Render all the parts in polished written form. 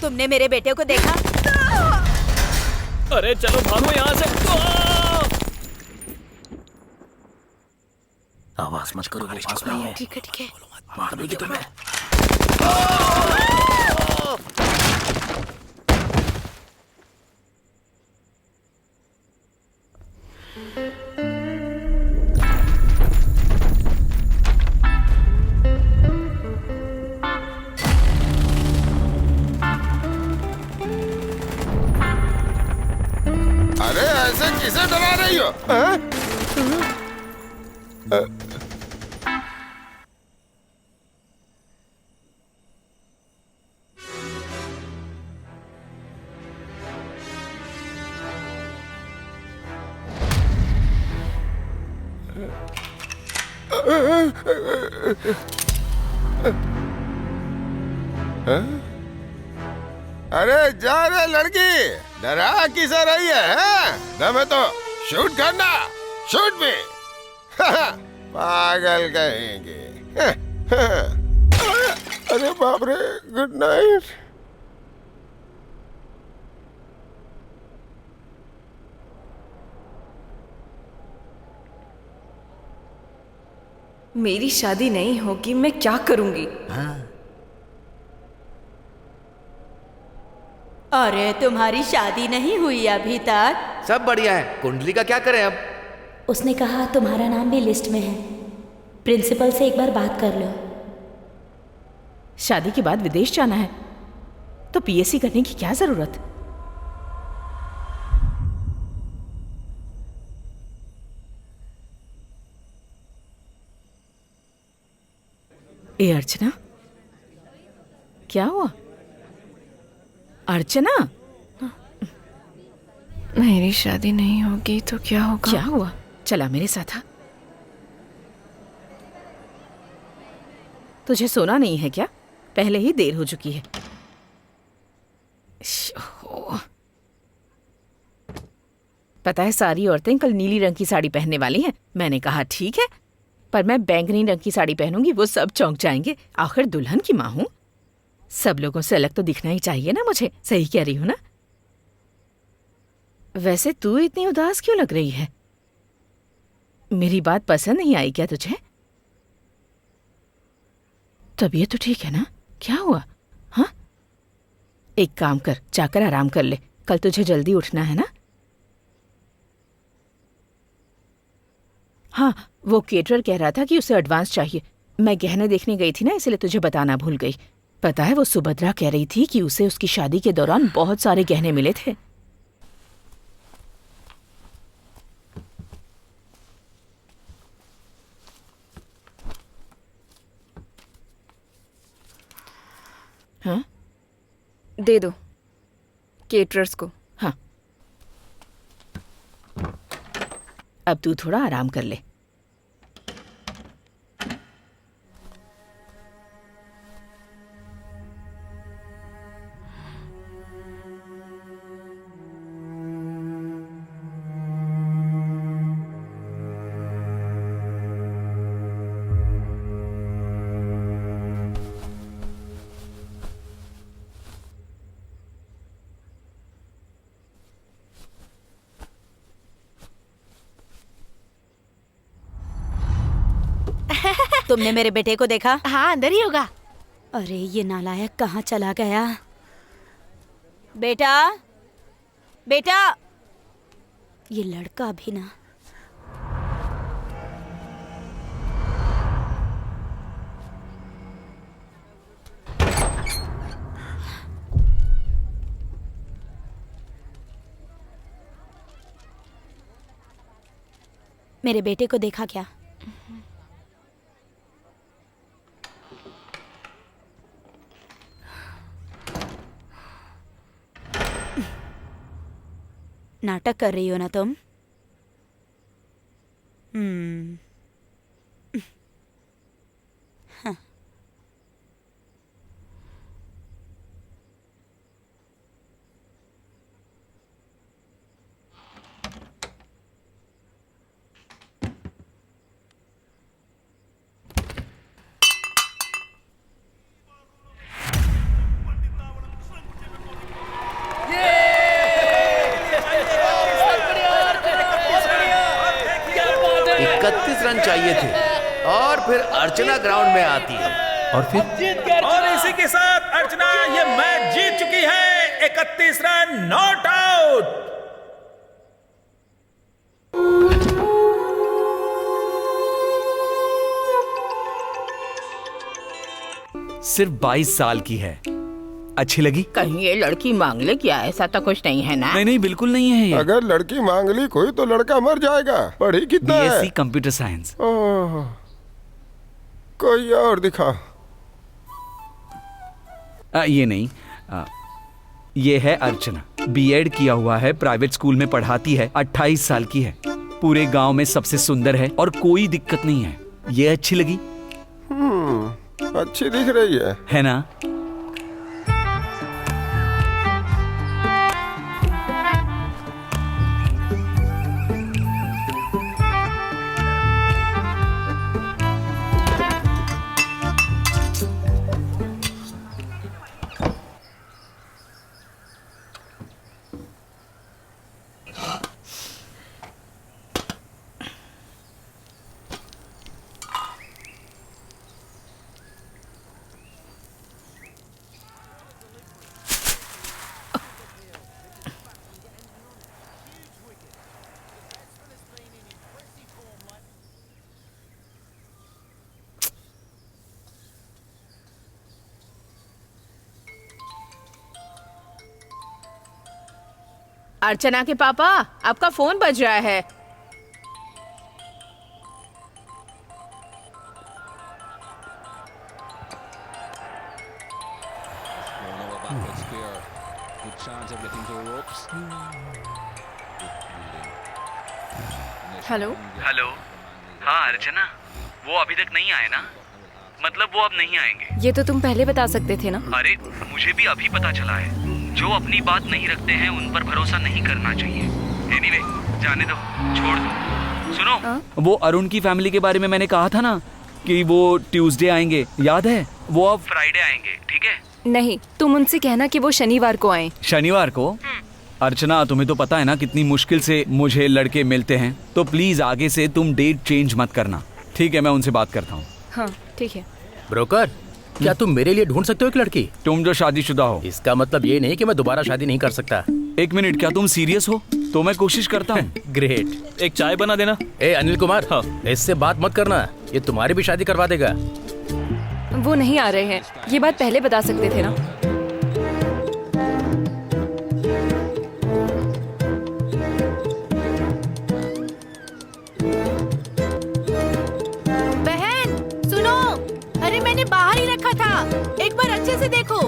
तुमने मेरे बेटे को देखा? अरे चलो भागो यहाँ से। आवाज मत करो, वो पास नहीं है। ठीक है ठीक है। मार दोगे तुम्हें। अरे ऐसे किसे डरा रही हो? अरे जा रे लड़की, डरा किसे रही है? दम तो शूट करना, शूट में। पागल कहेंगे। अरे बाप रे, गुड नाइट। मेरी शादी नहीं होगी, मैं क्या करूंगी? अरे तुम्हारी शादी नहीं हुई अभी तक? सब बढ़िया है। कुंडली का क्या करें अब? उसने कहा तुम्हारा नाम भी लिस्ट में है, प्रिंसिपल से एक बार बात कर लो। शादी के बाद विदेश जाना है तो पीएससी करने की क्या जरूरत? ए अर्चना, क्या हुआ? अर्चना, मेरी शादी नहीं होगी तो क्या होगा? क्या हुआ? चला मेरे साथ आ। तुझे सोना नहीं है क्या? पहले ही देर हो चुकी है। पता है सारी औरतें कल नीली रंग की साड़ी पहनने वाली हैं। मैंने कहा ठीक है, पर मैं बैंगनी रंग की साड़ी पहनूंगी, वो सब चौंक जाएंगे। आखिर दुल्हन की माँ हूं, सब लोगों से अलग तो दिखना ही चाहिए ना मुझे। सही कह रही हूं ना? वैसे तू इतनी उदास क्यों लग रही है? मेरी बात पसंद नहीं आई क्या तुझे? तबीयत तो ठीक है ना? क्या हुआ? हाँ, एक काम कर, जाकर आराम कर ले, कल तुझे जल्दी उठना है ना। हाँ, वो केटरर कह रहा था कि उसे एडवांस चाहिए। मैं गहने देखने गई थी ना, इसलिए तुझे बताना भूल गई। पता है वो सुभद्रा कह रही थी कि उसे उसकी शादी के दौरान बहुत सारे गहने मिले थे। हाँ, दे दो केटरर्स को। हाँ, अब तू थोड़ा आराम कर ले। तुमने मेरे बेटे को देखा? हाँ, अंदर ही होगा। अरे ये नालायक कहाँ चला गया? बेटा, बेटा, ये लड़का भी ना। मेरे बेटे को देखा क्या? नाटक कर रही हो ना तुम? हाँ। फिर अर्चना ग्राउंड में आती है। और फिर और इसी के साथ अर्चना ये मैच जीत चुकी है। 31 रन, नॉट आउट। सिर्फ 22 साल की है। अच्छी लगी? कहीं ये लड़की मांग ले क्या? ऐसा तो कुछ नहीं है ना? नहीं नहीं, बिल्कुल नहीं है ये। अगर लड़की मांग ली कोई तो लड़का मर जाएगा। पढ़ी कितना है? BSc computer science. ओह, कोई और दिखा। ये नहीं, ये है अर्चना। बीएड किया हुआ है, प्राइवेट स्कूल में पढ़ाती है, 28 साल की है, पूरे गांव में सबसे सुंदर है और कोई दिक्कत नहीं है। ये अच्छी लगी? अच्छी दिख रही है ना? अर्चना के पापा, आपका फोन बज रहा है। हेलो। हेलो। हाँ अर्चना, वो अभी तक नहीं आए ना? मतलब वो अब नहीं आएंगे। ये तो तुम पहले बता सकते थे ना। अरे मुझे भी अभी पता चला है। जो अपनी बात नहीं रखते हैं उन पर भरोसा नहीं करना चाहिए। एनीवे, जाने दो, छोड़ दो। सुनो, वो अरुण की फैमिली के बारे में मैंने कहा था ना कि वो ट्यूसडे आएंगे, याद है? वो अब फ्राइडे आएंगे, ठीक है? नहीं, तुम उनसे कहना कि वो शनिवार को आए। शनिवार को? अर्चना, तुम्हें तो पता है ना कितनी मुश्किल से मुझे लड़के मिलते हैं, तो प्लीज आगे से तुम डेट चेंज मत करना, ठीक है? मैं उनसे बात करता हूँ। हाँ ठीक है। ब्रोकर, क्या तुम मेरे लिए ढूंढ सकते हो एक लड़की? तुम जो शादीशुदा हो। इसका मतलब ये नहीं कि मैं दोबारा शादी नहीं कर सकता। एक मिनट, क्या तुम सीरियस हो? तो मैं कोशिश करता हूँ। ग्रेट। एक चाय बना देना। ए अनिल कुमार, हाँ। इससे बात मत करना, ये तुम्हारी भी शादी करवा देगा। वो नहीं आ रहे हैं, ये बात पहले बता सकते थे ना। बहन सुनो, अरे मैंने बाहर ही रखा था, एक बार अच्छे से देखो।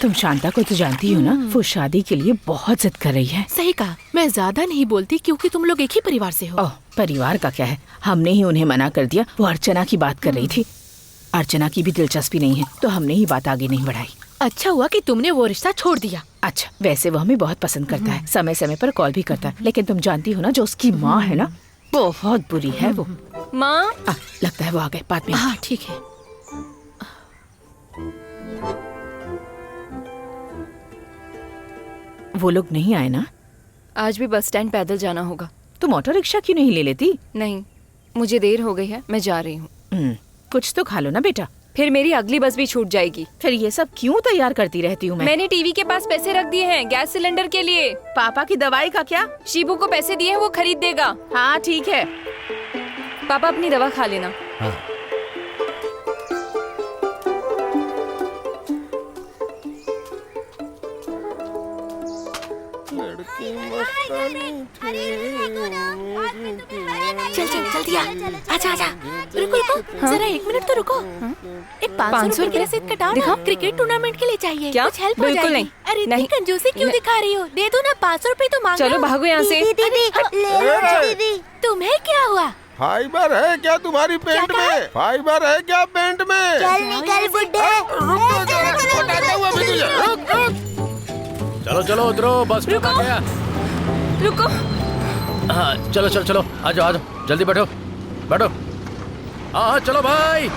तुम शांता को तो जानती हो ना, वो शादी के लिए बहुत जिद कर रही है। सही कहा, मैं ज्यादा नहीं बोलती क्योंकि तुम लोग एक ही परिवार से हो। ओह, परिवार का क्या है, हमने ही उन्हें मना कर दिया। वो अर्चना की बात कर रही थी। अर्चना की भी दिलचस्पी नहीं है, तो हमने ही बात आगे नहीं बढ़ाई। अच्छा हुआ कि तुमने वो रिश्ता छोड़ दिया। अच्छा, वैसे वो हमें बहुत पसंद करता है, समय समय पर कॉल भी करता है, लेकिन तुम जानती हो ना, जो उसकी माँ है ना, बहुत बुरी है वो। माँ, लगता है वो आ गए, बाद में। हाँ ठीक है। वो लोग नहीं आए ना? आज भी बस स्टैंड पैदल जाना होगा। तुम ऑटो रिक्शा क्यों नहीं ले लेती? नहीं, मुझे देर हो गई है, मैं जा रही हूँ। कुछ तो खा लो ना बेटा, फिर मेरी अगली बस भी छूट जाएगी। फिर ये सब क्यों तैयार करती रहती हूँ मैं? मैंने टीवी के पास पैसे रख दिए हैं गैस सिलेंडर के लिए। पापा की दवाई का क्या? शिबू को पैसे दिए हैं, वो खरीद देगा। हाँ ठीक है। पापा अपनी दवा खा लेना। हाँ। चल चल जल्दी आ, आजा आजा। रुको रुको, जरा 1 मिनट तो रुको। एक 500 रुपए की रसीद कटाओ ना, क्रिकेट टूर्नामेंट के लिए चाहिए। क्या? कुछ हेल्प हो बिल्कुल जाएगी। नहीं। अरे नहीं। इतनी कंजूसी क्यों दिखा रही हो? दे दो ना, 500 रुपए तो मांग चलो भागो यहाँ से। दीदी, तुम्हें क्या हुआ? फाइबर है क्या तुम्हारी पेंट में? फाइबर है क्या पेंट में? चल निकल बुड्ढे। चलो चलो उतरो, बस रुक गया। रुको। हाँ चलो चलो चलो, आ जाओ आ जाओ, जल्दी बैठो बैठो। हाँ चलो भाई।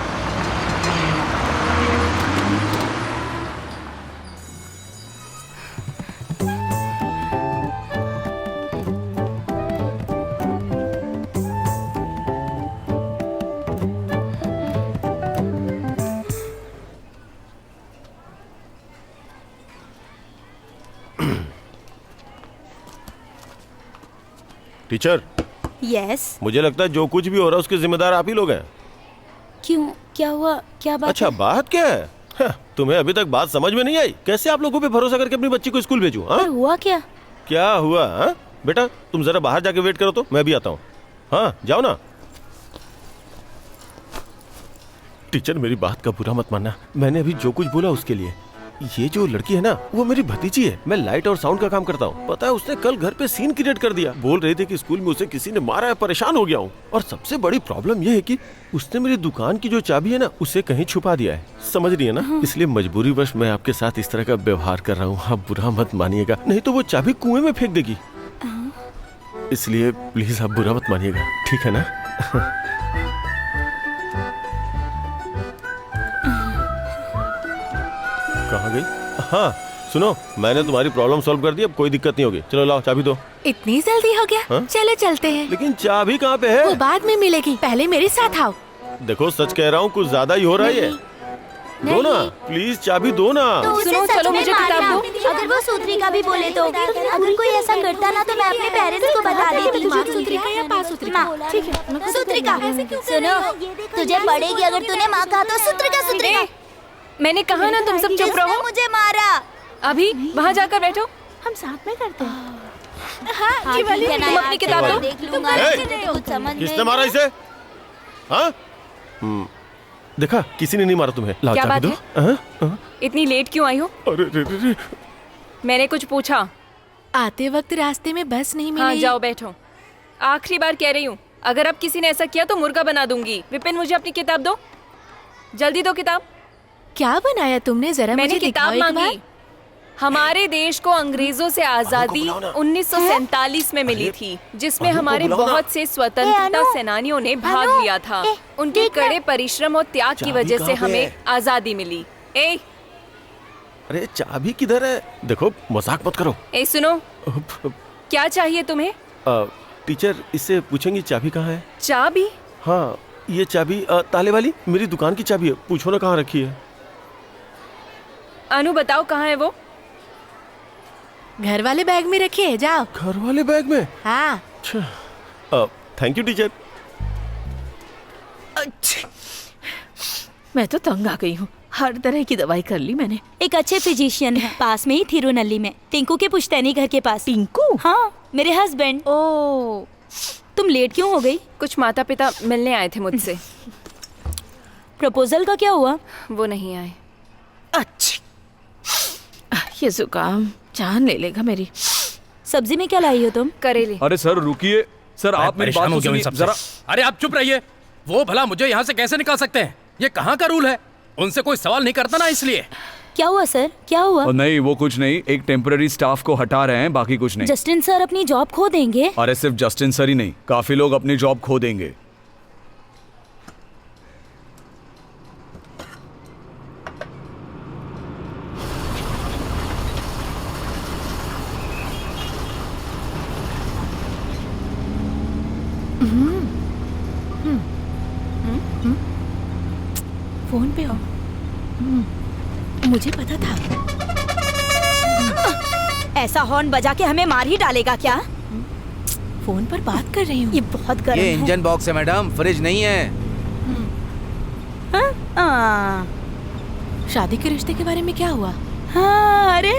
Teacher, yes. मुझे लगता है जो कुछ भी हो रहा है उसके जिम्मेदार आप ही लोग हैं। क्यों, क्या हुआ, क्या बात अच्छा, है? बात क्या है? तुम्हें अभी तक बात समझ में नहीं आई? कैसे आप लोगों पे भरोसा करके अपनी बच्ची को स्कूल भेजूं? हाँ? पर हुआ क्या? क्या हुआ? हाँ? बेटा तुम जरा बाहर जाके वेट करो तो मैं भी आता हूँ। हाँ जाओ ना। टीचर मेरी बात का बुरा मत मानना, मैंने अभी जो कुछ बोला उसके लिए। ये जो लड़की है ना वो मेरी भतीजी है, मैं लाइट और साउंड का काम करता हूँ। पता है उसने कल घर पे सीन क्रिएट कर दिया, बोल रही थी कि स्कूल में उसे किसी ने मारा है, परेशान हो गया हूँ। और सबसे बड़ी प्रॉब्लम ये है कि उसने मेरी दुकान की जो चाबी है ना उसे कहीं छुपा दिया है, समझ रही है ना? इसलिए मजबूरीवश मैं आपके साथ इस तरह का व्यवहार कर रहा हूँ, आप बुरा मत मानिएगा, नहीं तो वो चाबी कुएं में फेंक देगी। इसलिए प्लीज आप बुरा मत मानिएगा, ठीक है ना? कहाँ गई? हाँ सुनो, मैंने तुम्हारी प्रॉब्लम सॉल्व कर दी, अब कोई दिक्कत नहीं होगी। चलो लाओ चाबी दो। इतनी जल्दी हो गया? हाँ? चलो चलते हैं। लेकिन चाबी कहाँ पे है? वो बाद में मिलेगी, पहले मेरे साथ आओ। देखो सच कह रहा हूँ, कुछ ज्यादा ही हो रहा है ये। दो ना प्लीज, चाबी दो ना। सुनो, चलो मुझे किताब दो। अगर वो सूत्री का भी बोले तो अगर कोई ऐसा करता ना तो मैं अपने पेरेंट्स को बता देती। सूत्रिका या पासूत्रिका? ठीक है, सूत्रिका। सुनो, तुझे पड़ेगी अगर तूने माँ कहा तो सूत्रिका सूत्रिका। मैंने कहा ना तुम सब चुप रहो। मुझे मारा। अभी वहाँ जाकर बैठो। हम साथ में करते हैं। हाँ, ठीक है ना, तुम अपनी किताब दो। देख लूंगा। कुछ समझ किसने मारा इसे? हाँ? देखा, किसी ने नहीं मारा तुम्हें। लाओ क्या चाबी बात दो। है? हाँ? इतनी लेट क्यों आई हो? अरे रे रे रे। मैंने कुछ पूछा? आते वक्त रास्ते में बस नहीं मिली। हाँ जाओ बैठो। आखिरी बार कह रही हूँ, अगर अब किसी ने ऐसा किया तो मुर्गा बना दूंगी। विपिन मुझे अपनी किताब दो, जल्दी दो किताब। क्या बनाया तुमने, जरा मैंने मुझे किताब दिखाओ एक मांगी। बार। हमारे देश को अंग्रेजों से आजादी 1947 में मिली थी, जिसमें हमारे बहुत से स्वतंत्रता सेनानियों ने भाग लिया था। उनके कड़े परिश्रम और त्याग की वजह से हमें आजादी मिली। ए अरे चाबी किधर है? देखो मजाक मत करो। ए सुनो, क्या चाहिए तुम्हें? टीचर इससे पूछेंगी चाबी कहाँ है? चाबी? हाँ ये चाबी ताले वाली मेरी दुकान की चाबी है, पूछो ना कहाँ रखी है। अनु बताओ कहाँ है वो? घर वाले बैग में रखी है, जाओ। घर वाले बैग में? हाँ। अच्छा, थैंक यू टीचर। मैं तो तंग आ गई हूँ, हर तरह की दवाई कर ली मैंने। एक अच्छे फिजिशियन है पास में ही, थिरुनल्ली में, टिंकू के पुश्तैनी घर के पास। टिंकू? हाँ, मेरे हस्बैंड। ओ, तुम लेट क्यों हो गई? कुछ माता पिता मिलने आए थे मुझसे। प्रपोजल का क्या हुआ? वो नहीं आए। अच्छी, ये जुकाम जान ले लेगा मेरी। सब्जी में क्या लाई हो तुम? करेले। अरे सर रुकिए, सर आप मेरी बात तो सुनिए जरा। अरे आप चुप रहिए। वो भला मुझे यहाँ से कैसे निकाल सकते हैं? ये कहाँ का रूल है? उनसे कोई सवाल नहीं करता ना, इसलिए। क्या हुआ सर, क्या हुआ? नहीं वो कुछ नहीं, एक टेम्पररी स्टाफ को हटा रहे हैं, बाकी कुछ नहीं। जस्टिन सर अपनी जॉब खो देंगे? अरे सिर्फ जस्टिन सर ही नहीं, काफी लोग अपनी जॉब खो देंगे। फोन पे हो? मुझे पता था। ऐसा हॉर्न बजा के हमें मार ही डालेगा क्या? फोन पर बात कर रही हूँ। ये बहुत गर्म ये है। इंजन बॉक्स है मैडम, फ्रिज नहीं है। हाँ, शादी के रिश्ते के बारे में क्या हुआ? हाँ, अरे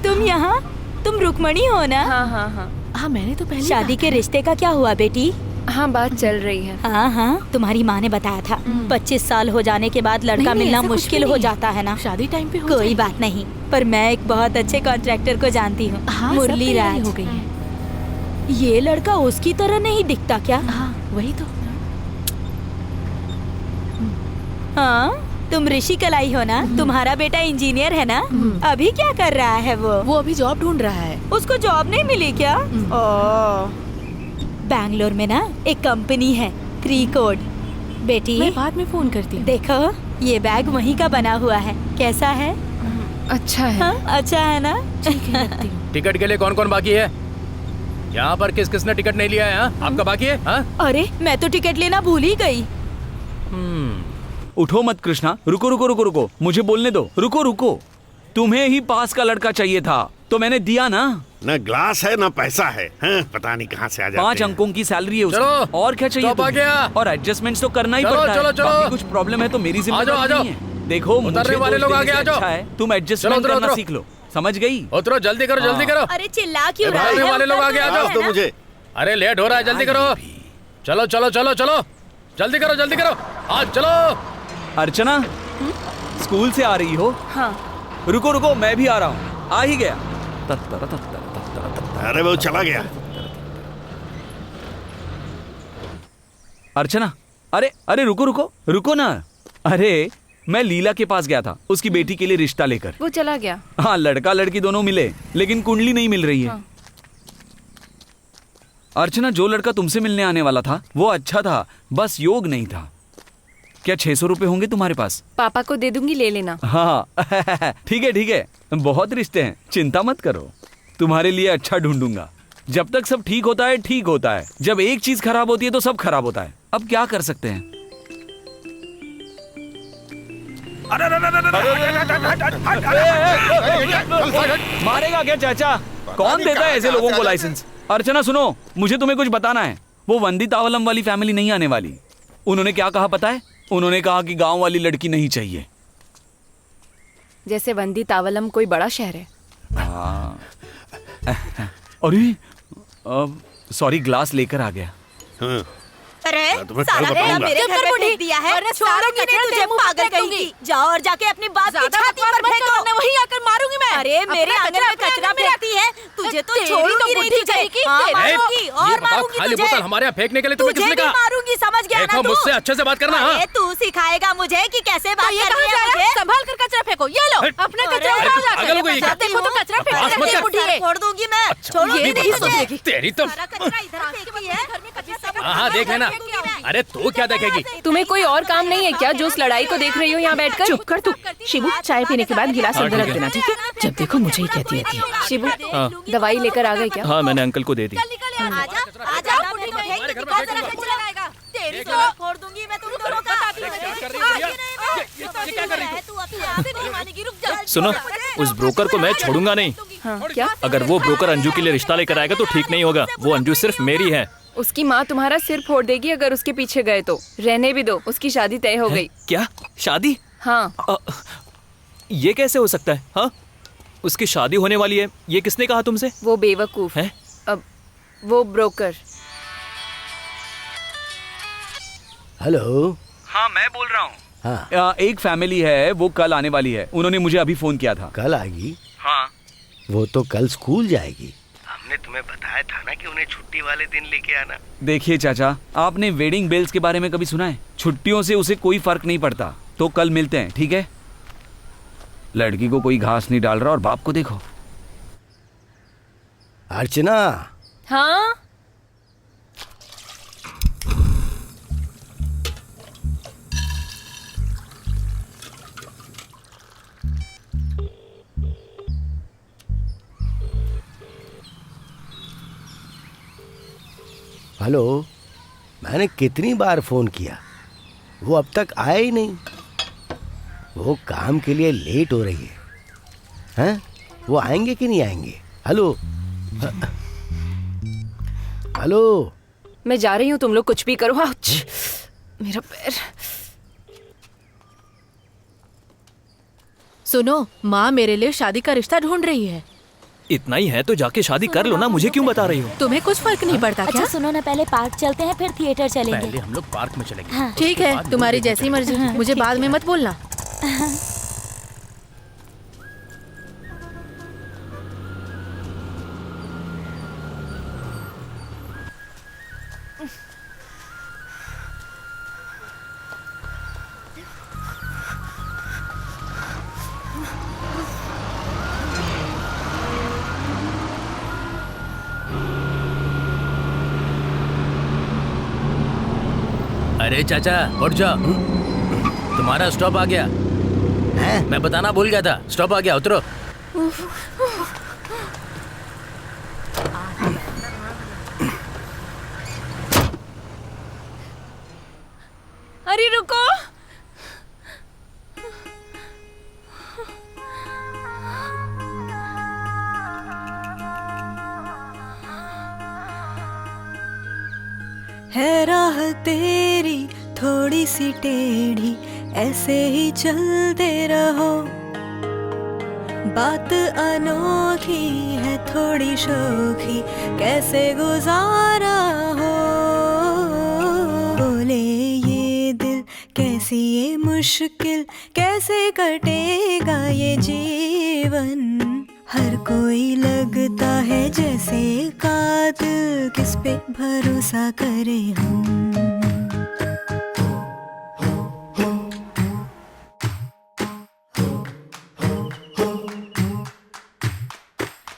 तुम यहाँ, तुम रुक्मणी हो ना? हाँ हाँ हाँ हाँ मैंने तो पहले शादी के रिश्ते का क्या हुआ बेटी? हाँ, बात चल रही है। हाँ हाँ, तुम्हारी माँ ने बताया था 25 साल हो जाने के बाद लड़का नहीं, मिलना ऐसा कुछ मुश्किल भी हो नहीं। जाता है ना। शादी टाइम पे हो कोई जाए। बात नहीं, पर मैं एक बहुत अच्छे कॉन्ट्रैक्टर को जानती हूँ, हाँ, सब मुरली तैयारी राज। हो गई है। ये लड़का उसकी तरह नहीं दिखता क्या? हाँ वही तो। हाँ, तुम ऋषि कलाई हो ना? तुम्हारा बेटा इंजीनियर है ना? अभी क्या कर रहा है वो? अभी जॉब ढूंढ रहा है। उसको जॉब नहीं मिली क्या? ओह, बैंगलोर में ना एक कंपनी है 3 कोड। बेटी मैं बाद में फोन करती हूँ। देखो, ये बैग वहीं का बना हुआ है, कैसा है? अच्छा है। हाँ, अच्छा है ना? टिकट के लिए कौन कौन बाकी है? यहाँ पर किस किसने टिकट नहीं लिया है? हाँ? आपका बाकी है? हाँ? अरे मैं तो टिकट लेना भूल ही गई। उठो मत कृष्णा, रुको रुको रुको रुको, मुझे बोलने दो। रुको रुको, तुम्हें ही पास का लड़का चाहिए था तो मैंने दिया ना। न ग्लास है न पैसा है, हाँ, पता नहीं कहाँ से आ जाते 5 हैं। अंकों की सैलरी है चलो, उसकी। और क्या चाहिए स्टॉप आ तुम्हें? गया। और एडजस्टमेंट्स तो करना ही चलो, पड़ता चलो, है। चलो। बाकी कुछ प्रॉब्लम है तो मेरी आ जाओ, जिम्मेदारी आ नहीं है। देखो मुझे उतरने वाले दोष लोग देने आगे से आ जाओ। अच्छा है तुम एडजस्टमेंट चलो, करना उतरो। सीख लो। समझ गई? उतरो, जल्दी करो, जल्दी करो। अरे चिल्ला क्यों रहा उतरने है? वाले लोग आगे आ जाओ। तो मुझे अरे लेट हो रहा है, जल्दी करो। चलो चलो चलो चलो, जल्दी करो, जल्दी करो, आज चलो। अर्चना स्कूल से आ रही हो? हाँ। रुको रुको, मैं भी आ रहा हूँ। आ ही गया। तत्तर तत्तर तत्तर तत्तर। अरे वो चला गया। अर्चना, अरे अरे रुको रुको रुको ना। अरे मैं लीला के पास गया था उसकी बेटी के लिए रिश्ता लेकर। वो चला गया। हाँ, लड़का लड़की दोनों मिले लेकिन कुंडली नहीं मिल रही है। हाँ। अर्चना, जो लड़का तुमसे मिलने आने वाला था वो अच्छा था, बस योग नहीं था। क्या 600 रुपए होंगे तुम्हारे पास? पापा को दे दूंगी, ले लेना। हाँ ठीक है ठीक है, बहुत रिश्ते हैं, चिंता मत करो। तुम्हारे लिए अच्छा ढूंढूंगा। जब तक सब ठीक होता है ठीक होता है, जब एक चीज खराब होती है तो सब खराब होता है। अब क्या कर सकते हैं? मारेगा क्या चाचा? कौन देता है ऐसे लोगों को लाइसेंस? अर्चना सुनो, मुझे तुम्हें कुछ बताना है। वो वंदी तावलम वाली फैमिली नहीं आने वाली। उन्होंने क्या कहा पता है? उन्होंने कहा कि गांव वाली लड़की नहीं चाहिए। जैसे वंदी तावलम कोई बड़ा शहर है। अरे सॉरी, ग्लास लेकर आ गया। हाँ। अरे तुम्हें कल साला बताऊंगा। मेरे घर में फेंक दिया है। छोड़ूंगी नहीं तुझे, पागल कहीं। जाओ और जाके अपनी बात की छाती पर फेंको। वहीं आकर मारूंगी मैं। अरे मेरे आंगन में कचरा फेंकती है, तुझे तो छोड़ूंगी नहीं तुझे। हाँ, मारूंगी और मारूंगी खाली तुझे। बोतल हमारे यहाँ फेंकने के लिए तुम्हें तुझे किसने भी कहा? मारूंगी, समझ गया ना देखो, तू? मुझसे अच्छे से बात करना। हाँ? अरे तू सिखाएगा मुझे कि कैसे बात ये करनी कहाँ है जा रहा है? मुझे। संभाल कर कचरा फेंको। ये लो, अपना कचरा अरे, उठाओ पागल हो गई जाकर। क्या? देखो तो कचरा बकवास मत कर। फेंक फोड़ दूंगी मैं। छोड़ूंगी ये नहीं बता, तुझे। तेरी तो। सारा कचरा इधर फेंकती है। हाँ हाँ, देख लेना। अरे तू क्या देखेगी? तुम्हें कोई और काम नहीं है क्या जो उस लड़ाई को देख रही हो यहाँ बैठकर? चुप कर तू। शिबू, चाय पीने के बाद गिलास अंदर रख देना, ठीक है? जब देखो मुझे ही कहती रहती है। शिबू, दवाई लेकर आ गए क्या? हाँ, मैंने अंकल को दे दी। आजा आजा, मुझे को फेंक के दिखा जरा कचरा लगाएगा। तेरी तो फोड़ दूंगी मैं तुम दोनों का। ये क्या कर रही तू अपने आप से नहीं मानेगी, रुक जा। सुनो, उस ब्रोकर को मैं छोड़ूंगा नहीं। हाँ, क्या? अगर वो ब्रोकर अंजू के लिए रिश्ता लेकर आएगा तो ठीक नहीं होगा। वो अंजू सिर्फ मेरी है। उसकी माँ तुम्हारा सिर फोड़ देगी अगर उसके पीछे गए तो। रहने भी दो, उसकी शादी तय हो गई। क्या शादी? हाँ। ये कैसे हो सकता है? हाँ, उसकी शादी होने वाली है, ये किसने कहा तुमसे? वो बेवकूफ है। अब वो ब्रोकर। हेलो। हाँ, मैं बोल रहा हूँ। हाँ, एक फैमिली है, वो कल आने वाली है। उन्होंने मुझे अभी फोन किया था। कल आएगी? हाँ। वो तो कल स्कूल जाएगी। हमने तुम्हें बताया था ना कि उन्हें छुट्टी वाले दिन लेके आना। देखिए चाचा, आपने वेडिंग बेल्स के बारे में कभी सुना है? छुट्टियों से उसे कोई फर्क नहीं पड़ता। तो कल मिलते हैं, ठीक है? लड़की को कोई घास नहीं डाल रहा और बाप को देखो। अर्चना। हाँ। हेलो। मैंने कितनी बार फोन किया, वो अब तक आया ही नहीं। वो काम के लिए लेट हो रही है। हैं? वो आएंगे कि नहीं आएंगे? हेलो। हेलो। मैं जा रही हूँ, तुम लोग कुछ भी करो। आउच, मेरा पैर। सुनो, माँ मेरे लिए शादी का रिश्ता ढूंढ रही है। इतना ही है तो जाके शादी कर लो ना, मुझे क्यों बता रही हो? तुम्हें कुछ फर्क नहीं पड़ता क्या? अच्छा सुनो ना, पहले पार्क चलते हैं फिर थिएटर चलेंगे। पहले हम लोग पार्क में चलेंगे। ठीक है, तुम्हारी जैसी मर्जी। मुझे बाद में मत बोलना। अरे चाचा उठ जाओ, तुम्हारा स्टॉप आ गया। मैं बताना भूल गया था, स्टॉप आ गया, उतरो। अरे रुको। है राह तेरी थोड़ी सी टेढ़ी, ऐसे ही चलते रहो। बात अनोखी है थोड़ी शोखी, कैसे गुजारा हो। बोले ये दिल कैसी ये मुश्किल, कैसे कटेगा ये जीवन। हर कोई लगता है जैसे कातिल, किस पे भरोसा करे हम।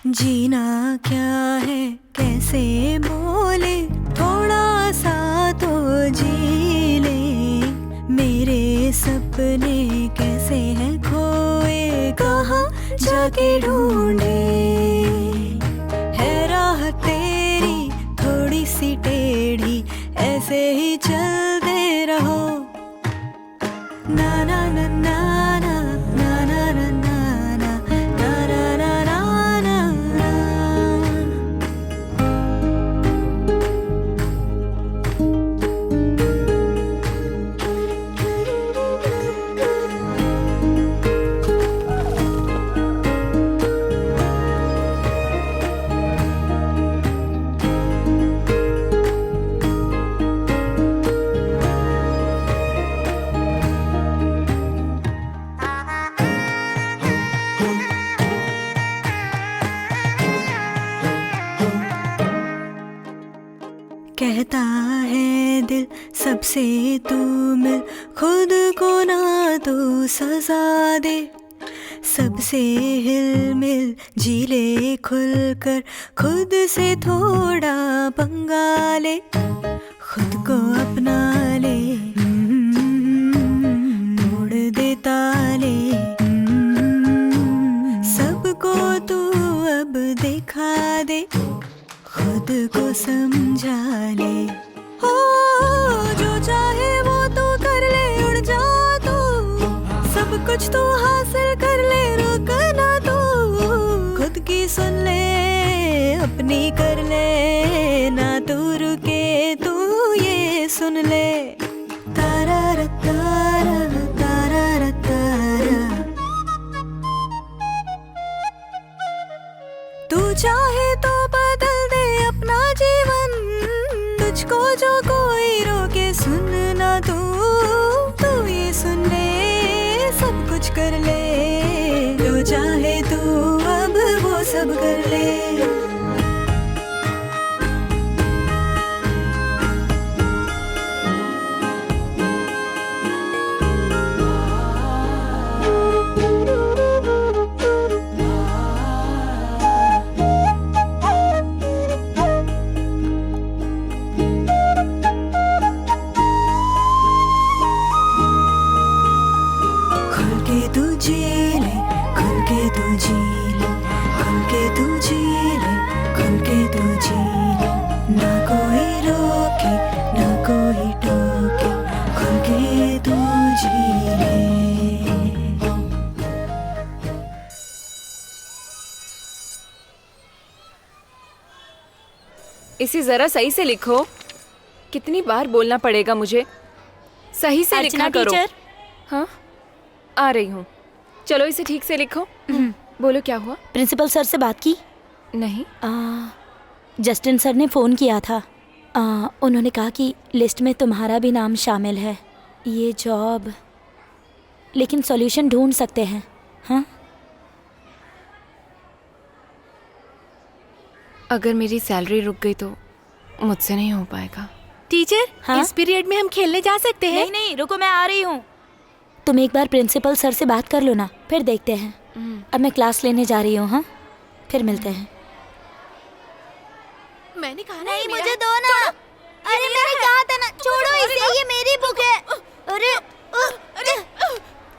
जीना क्या है कैसे बोले, थोड़ा सा तो जी ले। मेरे सपने कैसे हैं खोए, कहाँ जाके ढूंढे। है राह तेरी थोड़ी सी टेढ़ी, ऐसे ही चलते रहो। ना ना ना ना ना ना ना ना ना ना ना ना ना ना। कहता है दिल सबसे तू मिल, खुद को ना तू सजा दे। सबसे हिल मिल जी ले खुल कर, खुद से थोड़ा पंगा ले। खुद को अपना ले, तोड़ दे ताले। सबको तू अब दिखा दे, खुद को समझा ले। हो जो चाहे वो तू कर ले, उड़ जा तू। सब कुछ तू हासिल कर ले, रुक ना तू। खुद की सुन ले, अपनी कर ले, ना तू रुके तू ये सुन ले। तारा रा तारा तारा रा तारा। तू चाहे तो बदल दे अपना जीवन, तुझको जो कोई रोके सुन ना तू। तू ये सुन ले, सब कुछ कर ले। जो चाहे तू अब वो सब कर ले। इसे जरा सही से लिखो। कितनी बार बोलना पड़ेगा मुझे? सही से लिखना करो। हाँ, आ रही हूँ। चलो इसे ठीक से लिखो। बोलो क्या हुआ? प्रिंसिपल सर से बात की? नहीं। जस्टिन सर ने फ़ोन किया था। उन्होंने कहा कि लिस्ट में तुम्हारा भी नाम शामिल है। ये जॉब, लेकिन सॉल्यूशन ढूंढ सकते हैं। हाँ, अगर मेरी सैलरी रुक गई तो मुझसे नहीं हो पाएगा। टीचर, हाँ? इस पीरियड में हम खेलने जा सकते हैं? नहीं नहीं, रुको, मैं आ रही हूँ। तुम एक बार प्रिंसिपल सर से बात कर लो ना, फिर देखते हैं। अब मैं क्लास लेने जा रही हूँ। हाँ, फिर मिलते हैं। मैंने कहा नहीं, मुझे दो ना। अरे मैंने कहा था ना, छोड़ो इसे, ये मेरी बुक है। अरे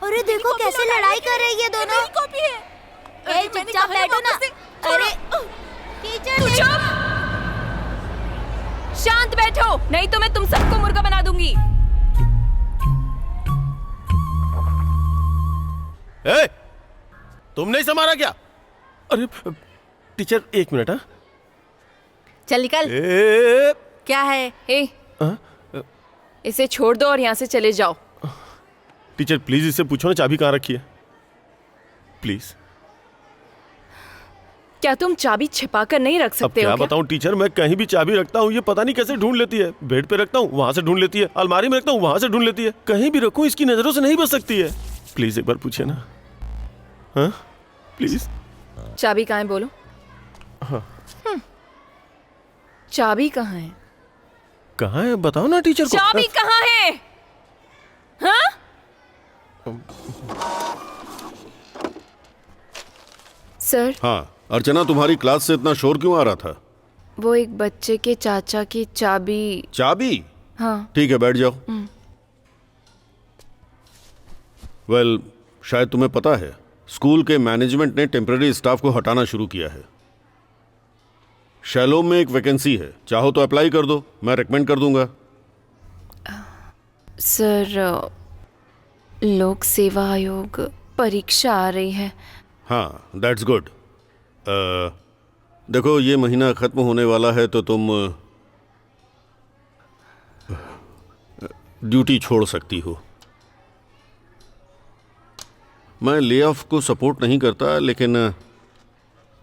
अरे देखो कैसे लड़ाई कर रही है दोनों। ए, चुपचाप बैठो ना। अरे टीचर, शांत बैठो, नहीं तो मैं तुम सबको मुर्गा बना दूंगी। ए, तुम नहीं संभाला क्या? अरे टीचर, एक मिनट। हाँ, चल निकल। ए, क्या है? इसे छोड़ दो और यहाँ से चले जाओ। टीचर प्लीज इससे पूछो ना चाबी कहाँ रखी है, प्लीज। क्या तुम चाबी छिपा कर नहीं रख अब सकते क्या हो क्या? बताऊं टीचर, मैं कहीं भी चाबी रखता हूँ ये पता नहीं कैसे ढूंढ लेती है। बेड पे रखता हूँ वहां से ढूंढ लेती है, अलमारी में रखता हूँ वहां से ढूंढ लेती है, कहीं भी रखूँ इसकी नजरों से नहीं बच सकती है। प्लीज एक बार पूछिए ना। हाँ प्लीज। चाबी कहाँ है बोलो? हाँ। चाबी कहाँ है? कहाँ है बताओ ना टीचर को। चाबी कहाँ है? हाँ? सर, हाँ अर्चना, तुम्हारी क्लास से इतना शोर क्यों आ रहा था? वो एक बच्चे के चाचा की चाबी। चाबी? हाँ। ठीक है बैठ जाओ। वेल, शायद तुम्हें पता है स्कूल के मैनेजमेंट ने टेम्पररी स्टाफ को हटाना शुरू किया है। शैलोम में एक वैकेंसी है, चाहो तो अप्लाई कर दो, मैं रेकमेंड कर दूंगा। सर, लोक सेवा आयोग परीक्षा आ रही है। हाँ दैट्स गुड। देखो ये महीना खत्म होने वाला है तो तुम ड्यूटी छोड़ सकती हो। मैं ले ऑफ को सपोर्ट नहीं करता, लेकिन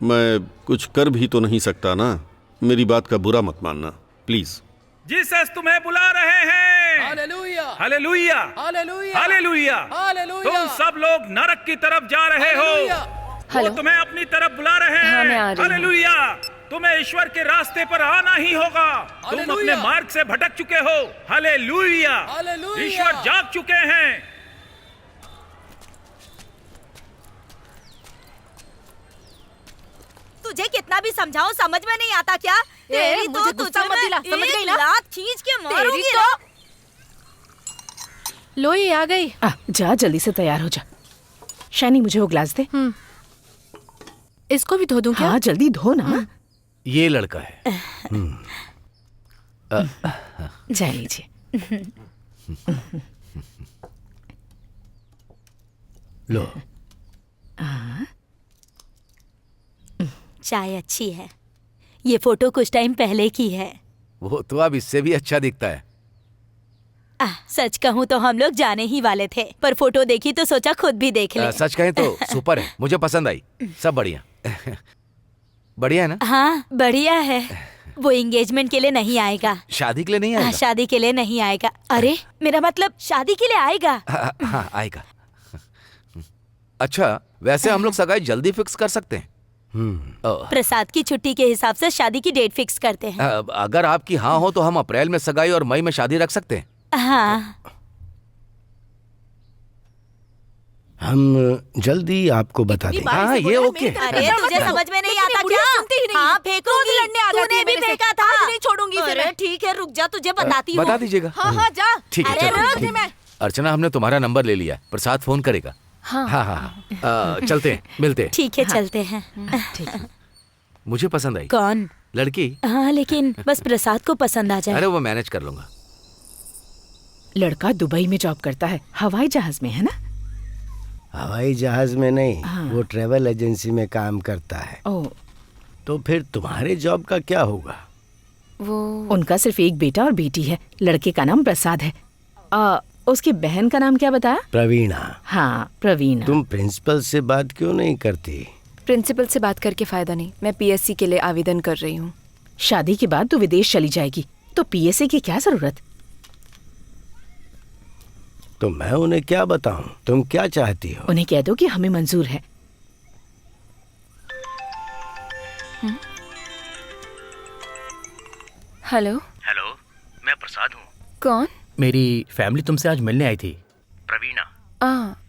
मैं कुछ कर भी तो नहीं सकता ना। मेरी बात का बुरा मत मानना प्लीज। जीसस तुम्हें बुला रहे हैं। Hallelujah hallelujah hallelujah hallelujah hallelujah. तुम सब लोग नरक की तरफ जा रहे हो, वो तुम्हें अपनी तरफ बुला रहे हैं। हाँ, मैं आ रही हूँ। हालेलुया। तुम्हें ईश्वर के रास्ते पर आना ही होगा। तुम अपने मार्ग से भटक चुके हो। हालेलुया। ईश्वर जाग चुके हैं। तुझे कितना भी समझाऊं समझ में नहीं आता क्या? तेरी तो मुझे गुस्सा मत दिला, समझ गई ना? लात खींच के मारूंगी तेरी ना। लो ये आ गई। जा जल्दी से तैयार हो जा। शैनी मुझे वो ग्लास दे। इसको भी धो दूं क्या? हाँ जल्दी धो ना। ये लड़का है। जा लीजिए। लो चाय अच्छी है। ये फोटो कुछ टाइम पहले की है। वो तो अब इससे भी अच्छा दिखता है। सच कहूँ तो हम लोग जाने ही वाले थे, पर फोटो देखी तो सोचा खुद भी देख ले। सच कहें तो सुपर है, मुझे पसंद आई। सब बढ़िया। बढ़िया है ना? हाँ बढ़िया है। वो एंगेजमेंट के लिए नहीं आएगा। शादी के लिए नहीं आएगा? शादी के लिए नहीं आएगा। अरे मेरा मतलब शादी के लिए आएगा। हाँ आएगा। अच्छा वैसे हम लोग सगाई जल्दी फिक्स कर सकते हैं। प्रसाद की छुट्टी के हिसाब से शादी की डेट फिक्स करते हैं। अगर आपकी हाँ हो तो हम अप्रैल में सगाई और मई में शादी रख सकते हैं। हाँ हम जल्दी आपको बता देंगे। हाँ ये ओके। अरे तुझे समझ में नहीं आता क्या? हाँ फेंकूंगी। तूने भी फेंका था। नहीं छोड़ूंगी इसे अरे मैं। ठीक है रुक जा, तुझे बताती हूँ। बता दीजिएगा। हाँ हाँ जा। ठीक है अरे चलो, रुक। ठीक है। अर्चना हमने तुम्हारा नंबर ले लिया, प्रसाद फोन करेगा। हाँ हाँ हाँ चलते हैं, मिलते हैं। ठीक है चलते हैं। मुझे पसंद आई। कौन? लड़की? हाँ लेकिन बस प्रसाद को पसंद आ जाए। अरे वो मैनेज कर लूंगा। लड़का दुबई में जॉब करता है, हवाई जहाज में है ना? हवाई जहाज में नहीं, वो ट्रेवल एजेंसी में काम करता है। तो फिर तुम्हारे जॉब का क्या होगा? वो उनका सिर्फ एक बेटा और बेटी है। लड़के का नाम प्रसाद है। उसकी बहन का नाम क्या बताया? प्रवीणा। हाँ प्रवीणा। तुम प्रिंसिपल से बात क्यों नहीं करती? प्रिंसिपल से बात करके फायदा नहीं, मैं पीएससी के लिए आवेदन कर रही हूँ। शादी के बाद तू विदेश चली जाएगी तो पीएससी की क्या जरूरत? तो मैं उन्हें क्या बताऊं? तुम क्या चाहती हो? उन्हें कह दो कि हमें मंजूर है। हेलो। हेलो, मैं प्रसाद हूँ। कौन? मेरी फैमिली तुमसे आज मिलने आई थी। प्रवीणा। हाँ।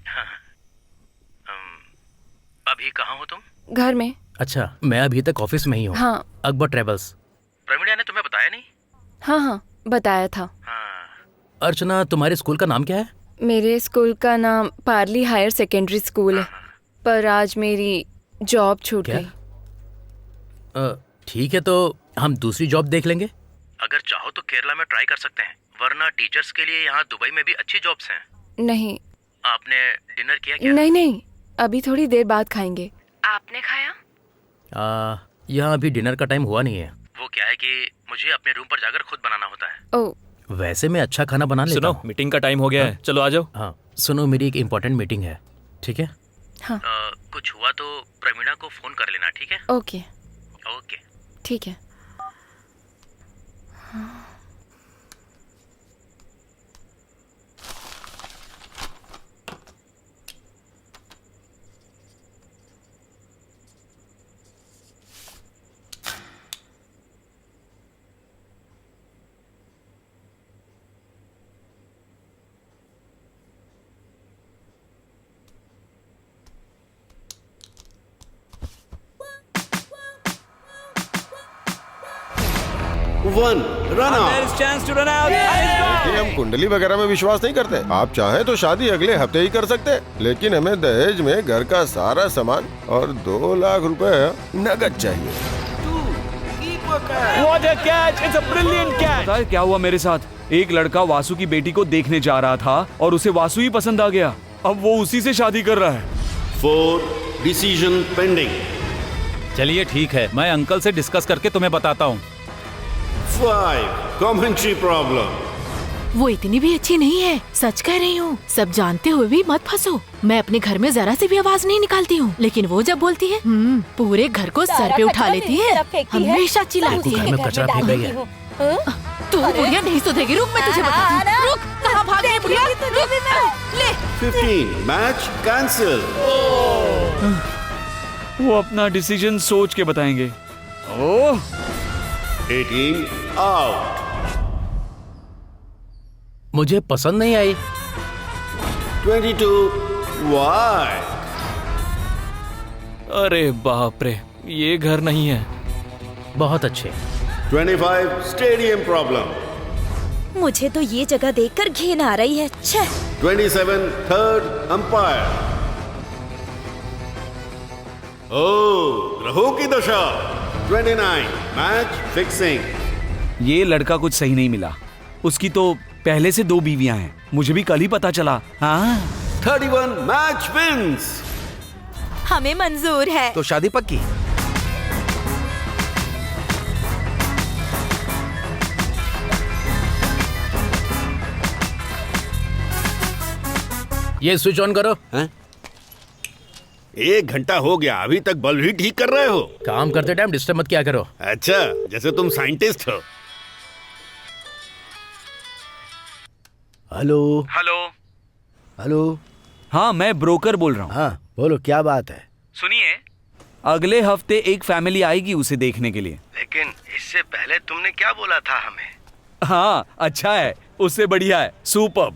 अभी कहाँ हो तुम? घर में। अच्छा मैं अभी तक ऑफिस में ही हूँ। हाँ। अकबर ट्रेवल्स। प्रवीणा ने तुम्हें बताया नहीं? हाँ हाँ बताया था। अर्चना तुम्हारे स्कूल का नाम क्या है? मेरे स्कूल का नाम पार्ली हायर सेकेंडरी स्कूल है, पर आज मेरी जॉब छूट गई। ठीक है तो हम दूसरी जॉब देख लेंगे। अगर चाहो तो केरला में ट्राई कर सकते हैं, वरना टीचर्स के लिए यहाँ दुबई में भी अच्छी जॉब्स हैं। नहीं। आपने डिनर किया क्या? नहीं नहीं, अभी थोड़ी देर बाद खाएंगे। आपने खाया? यहाँ अभी डिनर का टाइम हुआ नहीं है। वो क्या है कि मुझे अपने रूम पर जाकर खुद बनाना होता है। ओह वैसे मैं अच्छा खाना बना लेता सुनो, हूँ। मीटिंग का टाइम हो गया है, चलो आ जाओ। हाँ सुनो, मेरी एक इम्पोर्टेंट मीटिंग है, ठीक है? हाँ। कुछ हुआ तो प्रवीणा को फोन कर लेना, ठीक है? ओके ओके ठीक है। वन रन लेकिन हम कुंडली वगैरह में विश्वास नहीं करते। आप चाहें तो शादी अगले हफ्ते ही कर सकते, लेकिन हमें दहेज में घर का सारा सामान और 2 लाख रुपए नगद चाहिए। पता है क्या हुआ मेरे साथ? एक लड़का वासु की बेटी को देखने जा रहा था और उसे वासु ही पसंद आ गया। अब वो उसी से शादी कर रहा है। 4 डिसीजन पेंडिंग। चलिए ठीक है, मैं अंकल से डिस्कस करके तुम्हें बताता हूँ। 5 कमेंट्री प्रॉब्लम। वो इतनी भी अच्छी नहीं है, सच कह रही हूँ। सब जानते हुए भी मत फंसो। मैं अपने घर में जरा सी भी आवाज नहीं निकालती हूँ, लेकिन वो जब बोलती है पूरे घर को सर पे उठा लेती है, हमेशा चिल्लाती है। घर में कचरा फेंक रही है। तू बुढ़िया नहीं सुधरेगी। रुक, मैं तुझे बताती हूँ। रुक, कहाँ भाग रही है बुढ़िया? रुक, ले। 15 मैच कैंसिल। वो अपना डिसीजन सोच के बताएंगे। ओह 18 आउट। मुझे पसंद नहीं आई। 22 वाइड। अरे बाप रे, ये घर नहीं है। बहुत अच्छे। 25 स्टेडियम प्रॉब्लम। मुझे तो ये जगह देखकर घिन आ रही है। 27 थर्ड अंपायर। ओह ग्रहों की दशा। 29 मैच फिक्सिंग। ये लड़का कुछ सही नहीं मिला। उसकी तो पहले से 2 बीवियां हैं, मुझे भी कल ही पता चला। हाँ 31 मैच विंस। हमें मंजूर है। तो शादी पक्की। ये स्विच ऑन करो। 1 घंटा हो गया, अभी तक बल्ब ही ठीक कर रहे हो? काम करते टाइम डिस्टर्ब मत किया करो। अच्छा, जैसे तुम साइंटिस्ट हो। Hello hello hello. हाँ, मैं ब्रोकर बोल रहा हूँ। हाँ बोलो, क्या बात है? सुनिए, अगले हफ्ते एक फैमिली आएगी उसे देखने के लिए। लेकिन इससे पहले तुमने क्या बोला था हमें? हाँ अच्छा है, उससे बढ़िया है, सुपर्ब।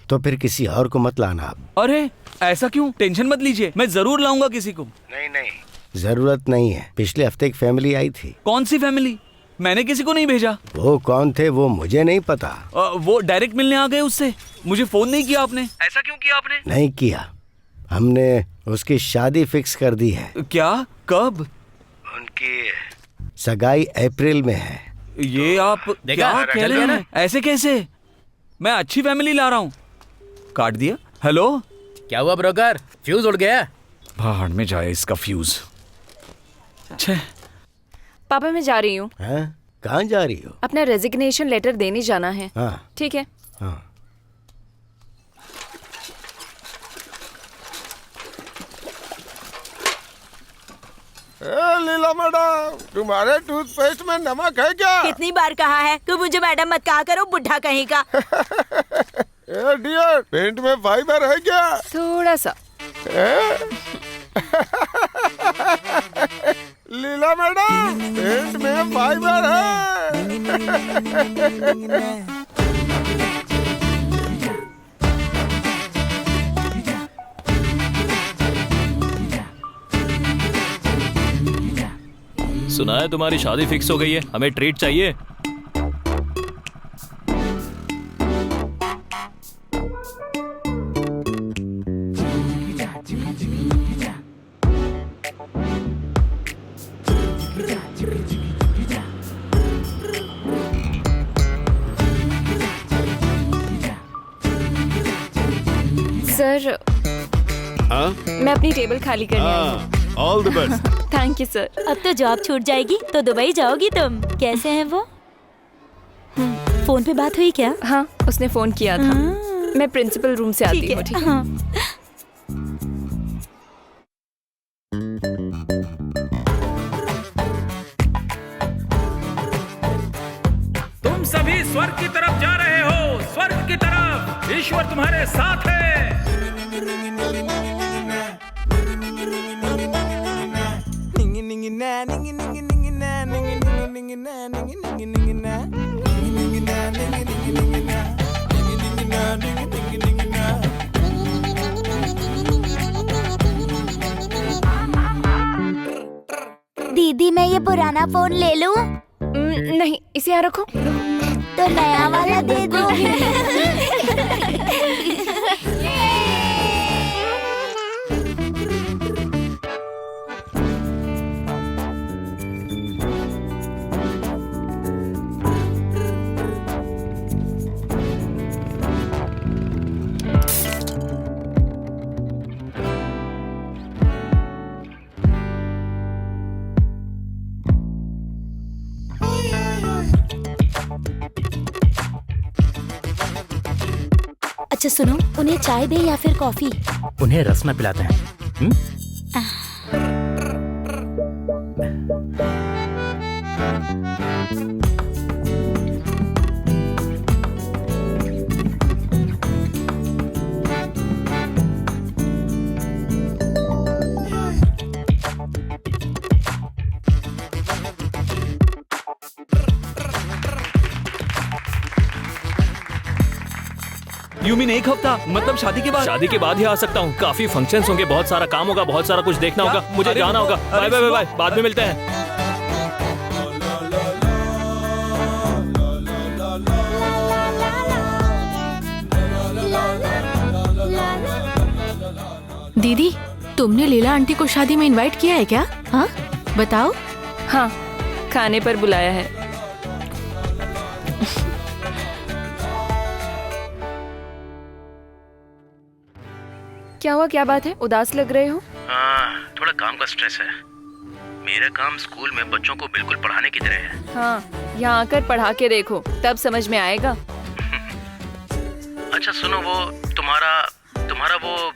तो फिर किसी और को मत लाना आप। अरे ऐसा क्यों? टेंशन मत लीजिए, मैं जरूर लाऊंगा किसी को। नहीं, जरूरत नहीं है। पिछले हफ्ते एक फैमिली आई थी। कौन सी फैमिली? मैंने किसी को नहीं भेजा। वो कौन थे वो मुझे नहीं पता। वो डायरेक्ट मिलने आ गए उससे। मुझे फोन नहीं किया आपने। ऐसा क्यों किया आपने? नहीं किया, हमने उसकी शादी फिक्स कर दी है। क्या? कब? उनकी सगाई अप्रैल में है। ये आप क्या कह रहे हैं? ऐसे कैसे? मैं अच्छी फैमिली ला रहा हूँ। काट दिया। हेलो, क्या हुआ ब्रोकर? फ्यूज उड़ गया? भाड़ में जाए इसका फ्यूज। पापा मैं जा रही हूँ। कहाँ जा रही हो? अपना रेजिग्नेशन लेटर देने जाना है। हाँ ठीक है। हाँ। लीला मैडम, तुम्हारे टूथपेस्ट में नमक है क्या? कितनी बार कहा है तू मुझे मैडम मत कहा करो, बुढ़ा कहीं का। डियर, पेंट में फाइबर है क्या? थोड़ा सा। लीला मैडम, पेंट में फाइबर है। सुना है तुम्हारी शादी फिक्स हो गई है, हमें ट्रीट चाहिए। सर, मैं अपनी टेबल खाली करने आई हूँ। All the best. Thank you sir. अब तो जॉब छूट जाएगी तो दुबई जाओगी तुम। कैसे हैं वो? फोन पे बात हुई क्या? हाँ, उसने फोन किया था। मैं प्रिंसिपल रूम से आती हूँ, ठीक है? हाँ। तुम सभी स्वर्ग की तरफ जा रहे हो, स्वर्ग की तरफ। ईश्वर तुम्हारे साथ है। दीदी मैं ये पुराना फोन ले लूं? नहीं, इसे यहाँ रखो। तो नया वाला दे दो। अच्छा सुनो, उन्हें चाय दे या फिर कॉफी? उन्हें रसना पिलाते हैं। यू मीन एक हफ्ता? मतलब शादी के बाद? शादी के बाद ही आ सकता हूँ। काफी फंक्शंस होंगे, बहुत सारा काम होगा, बहुत सारा कुछ देखना होगा, मुझे जाना होगा। बाय बाय बाय, बाद में मिलते हैं। दीदी, तुमने लीला आंटी को शादी में इनवाइट किया है क्या? हाँ बताओ। हाँ, खाने पर बुलाया है। क्या हुआ, क्या बात है? उदास लग रहे हो? थोड़ा काम का स्ट्रेस है। मेरा काम स्कूल में बच्चों को बिल्कुल पढ़ाने की तरह है। हाँ, यहाँ आकर पढ़ा के देखो, तब समझ में आएगा। अच्छा सुनो, वो तुम्हारा वो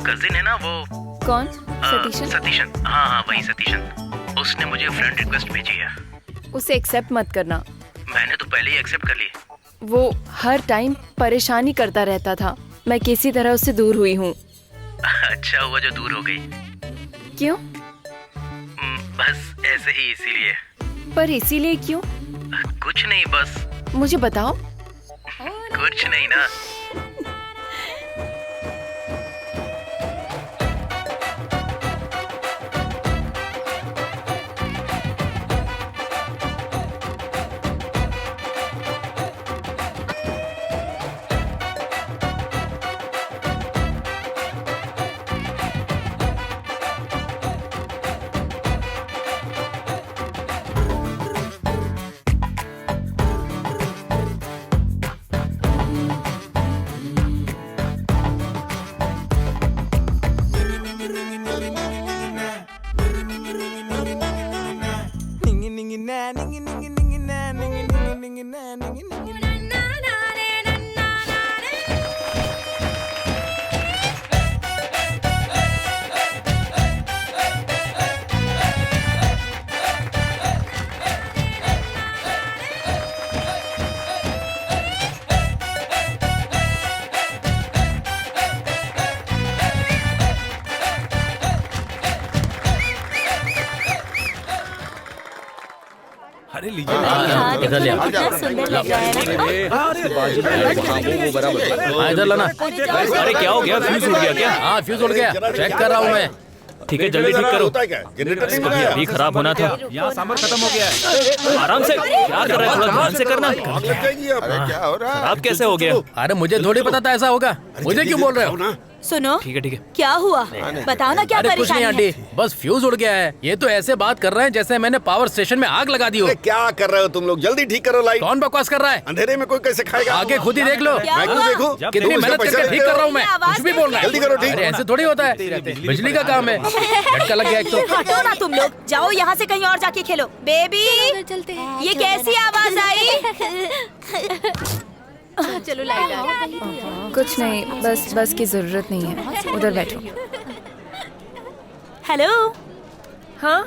कजिन है ना, वो कौन? सतीशन? सतीशन, हाँ वही सतीशन। उसने मुझे फ्रेंड रिक्वेस्ट भेजी है। उसे एक्सेप्ट मत करना। मैंने तो पहले ही एक्सेप्ट कर ली। वो हर टाइम परेशानी करता रहता था। मैं किसी तरह उससे दूर हुई हूँ। अच्छा हुआ जो दूर हो गई। क्यों? बस ऐसे ही, इसीलिए। पर इसीलिए क्यों? कुछ नहीं, बस। मुझे बताओ। कुछ नहीं ना। अरे लीजिए, इधर ले आओ। कितना सुंदर लग रहा है ना। इधर लाना। अरे क्या हो गया? फ्यूज उड़ गया क्या? हाँ फ्यूज उड़ गया, चेक कर रहा हूँ मैं। ठीक है, जल्दी ठीक करो। इसको अभी खराब होना था। यहाँ सामान खत्म हो गया है। आराम से, क्या कर रहा है? थोड़ा ध्यान से करना। क्या हो रहा है? खराब कैसे हो गया? अरे मुझे थोड़ी पता था ऐसा होगा। मुझे क्यों बोल रहे हो? सुनो, ठीक है क्या हुआ? बताओ ना क्या अरे कुछ नहीं परेशानी है? आंटी, बस फ्यूज उड़ गया है। ये तो ऐसे बात कर रहे हैं जैसे मैंने पावर स्टेशन में आग लगा दी हो। क्या कर रहे हो तुम लोग? जल्दी ठीक करो लाइट। कौन बकवास कर रहा है? अंधेरे में कोई कैसे खाएगा? आगे खुद ही देख लो। मैं क्यों देखूं? कितनी मेहनत करके ठीक कर रहा हूँ मैं। कुछ भी बोल रहा है। जल्दी करो ठीक। अरे ऐसे थोड़ी होता है, बिजली का काम है। झटका लग गया एक तो। हटो ना तुम लोग, जाओ यहाँ से कहीं और जाके खेलो। बेबी, ये कैसी आवाज आई? चलो लाइट। कुछ नहीं, बस की जरूरत नहीं है। उधर बैठो। हेलो। हाँ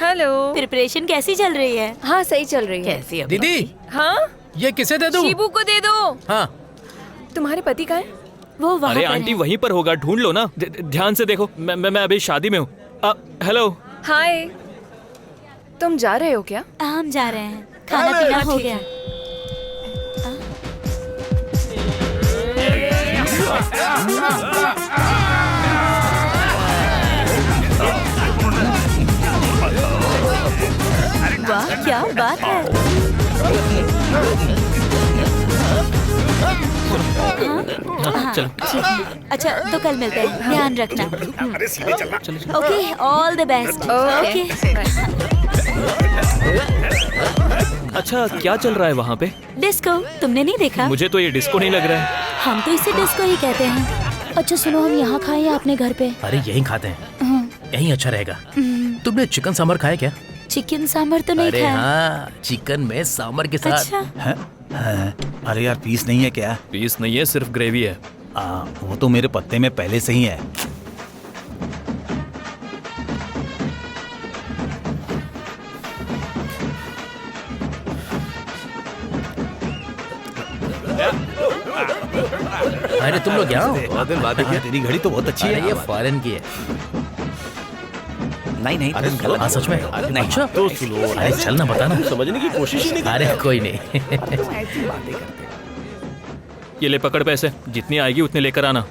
हेलो। प्रिपरेशन कैसी चल रही है? हाँ सही चल रही है। कैसी है दीदी, हाँ ये किसे दे दूं? शिबू को दे दो। हाँ। तुम्हारे पति का है? वो वहाँ अरे पर आंटी है। वहीं पर होगा, ढूंढ लो ना। ध्यान से देखो, मैं अभी शादी में हूँ। हेलो। हाय, तुम जा रहे हो क्या? हम जा रहे हैं, खाना पीना हो गया। वाह क्या बात है। हाँ, चलो। अच्छा तो कल मिलते हैं, ध्यान रखना। अरे सीधे चलना। Okay, all the best. Okay. अच्छा क्या चल रहा है वहाँ पे? डिस्को, तुमने नहीं देखा? मुझे तो ये डिस्को नहीं लग रहा है। हम तो इसे डिस्को ही कहते हैं। अच्छा सुनो, हम यहाँ खाएं या अपने घर पे? अरे यहीं खाते हैं, यहीं अच्छा रहेगा। तुमने चिकन सांभर खाया क्या? चिकन सांभर तो नहीं अरे खाया। हाँ, चिकन में सांभर के साथ। अच्छा। अरे यार पीस नहीं है क्या? पीस नहीं है, सिर्फ ग्रेवी है। वो तो मेरे पत्ते में पहले से ही है। अरे तुम लोग यहाँ हो? बहुत दिन बाद देखी, तेरी घड़ी तो बहुत अच्छी अरे है। ये फॉरेन की है। नहीं अरे हाँ सच में? अच्छा तो सुनो, अरे चल ना, बता ना। समझने की कोशिश ही नहीं अरे कोई नहीं। ये ले पकड़ पैसे, जितनी आएगी उतने लेकर आना।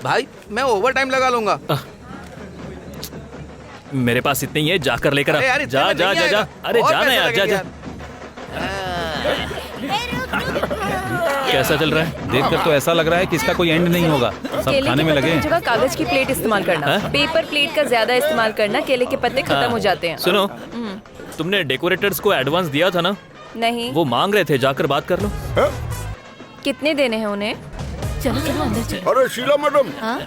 भाई मैं ओवर टाइम लगा लूंगा। मेरे पास इतने ही है, जाकर लेकर अरे आ। यार, इतने जा में जा नहीं जा जा। आएगा। अरे और जाना पैसे यार, जा लगेंगे जा। कैसा चल रहा है? देखकर तो ऐसा लग रहा है कि इसका कोई एंड नहीं होगा। सब केले खाने के में पत्ते लगे की हैं। जगह कागज की प्लेट इस्तेमाल करना। हाँ? पेपर प्लेट का ज्यादा इस्तेमाल करना, केले के पत्ते खत्म हो जाते हैं। सुनो, तुमने डेकोरेटर्स को एडवांस दिया था ना? नहीं। वो मांग रहे थे, जाकर बात कर लो। कितने देने हैं उन्हें? चलो चलो अंदर चलो। अरे शीला मैडम,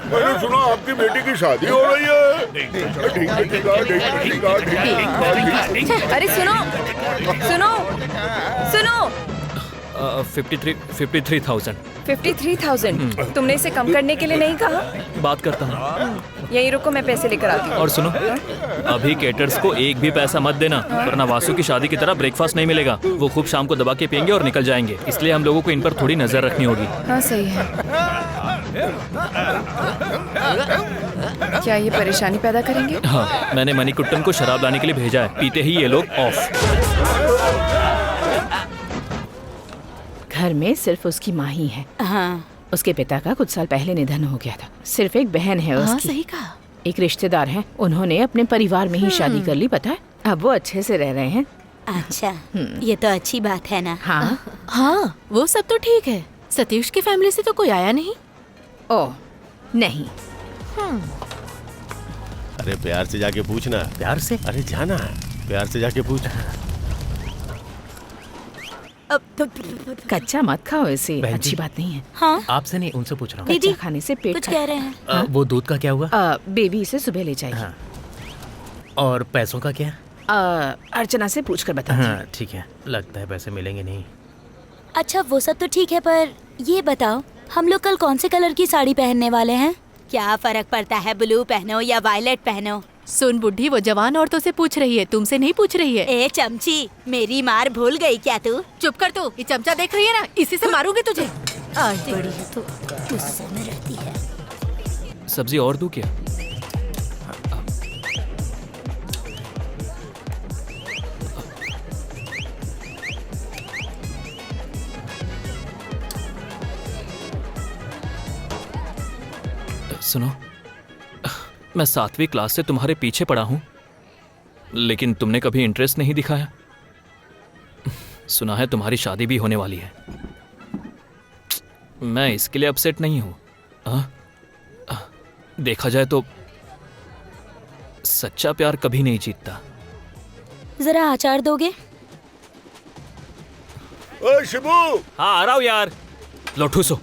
मैंने सुना आपकी बेटी की शादी हो रही है। अरे सुनो सुनो सुनो। 53,000। 53,000। तुमने इसे कम करने के लिए नहीं कहा? बात करता हूँ। यहीं रुको, मैं पैसे लेकर आती हूँ। और सुनो, अभी केटर्स को एक भी पैसा मत देना, वरना वासु की शादी की तरह ब्रेकफास्ट नहीं मिलेगा। वो खूब शाम को दबा के पियेंगे और निकल जाएंगे। इसलिए हम लोगों को इन पर थोड़ी नजर रखनी होगी। हाँ सही है। क्या ये परेशानी पैदा करेंगे? हाँ, मैंने मणिकुट्टन को शराब लाने के लिए भेजा है। पीते ही ये लोग ऑफ। घर में सिर्फ उसकी माँ ही है। हाँ। उसके पिता का कुछ साल पहले निधन हो गया था। सिर्फ एक बहन है उसकी। हाँ, सही कहा। एक रिश्तेदार है, उन्होंने अपने परिवार में ही शादी कर ली, पता है। अब वो अच्छे से रह रहे हैं। अच्छा, ये तो अच्छी बात है ना। हाँ हाँ, वो सब तो ठीक है। सतीश की फैमिली से तो कोई आया नहीं? ओह नहीं। अरे प्यार से जाके पूछना। प्यार से? अरे जाना, प्यार से जाके पूछ। कच्चा मत खाओ, इसे बहन अच्छी जी। बात नहीं है। हाँ? आपसे नहीं, उनसे पूछ रहा हूँ। कच्चा खाने से पेट कुछ कह रहे हैं। वो दूध का क्या हुआ? बेबी इसे सुबह ले जाएगी। हाँ। और पैसों का क्या? अर्चना से पूछकर बता। हाँ ठीक है, लगता है पैसे मिलेंगे नहीं। अच्छा वो सब तो ठीक है, पर ये बताओ हम लोग कल कौन से कलर की साड़ी पहनने वाले हैं? क्या फर्क पड़ता है, ब्लू पहनो या वायलेट पहनो? सुन बुढ़ी, वो जवान औरतों से पूछ रही है, तुमसे नहीं पूछ रही है। ए चमची, मेरी मार भूल गई क्या तू? चुप कर तू, ये चमचा देख रही है ना, इसी से मारूंगी तुझे। आज बड़ी है तो गुस्से में रहती है। सब्जी और दूं क्या? सुनो, मैं 7वीं क्लास से तुम्हारे पीछे पड़ा हूं, लेकिन तुमने कभी इंटरेस्ट नहीं दिखाया। सुना है तुम्हारी शादी भी होने वाली है। मैं इसके लिए अपसेट नहीं हूँ। देखा जाए तो सच्चा प्यार कभी नहीं जीतता। जरा अचार दोगे? ओए शिबू। हाँ आ रहा हूँ यार। लो ठूसो।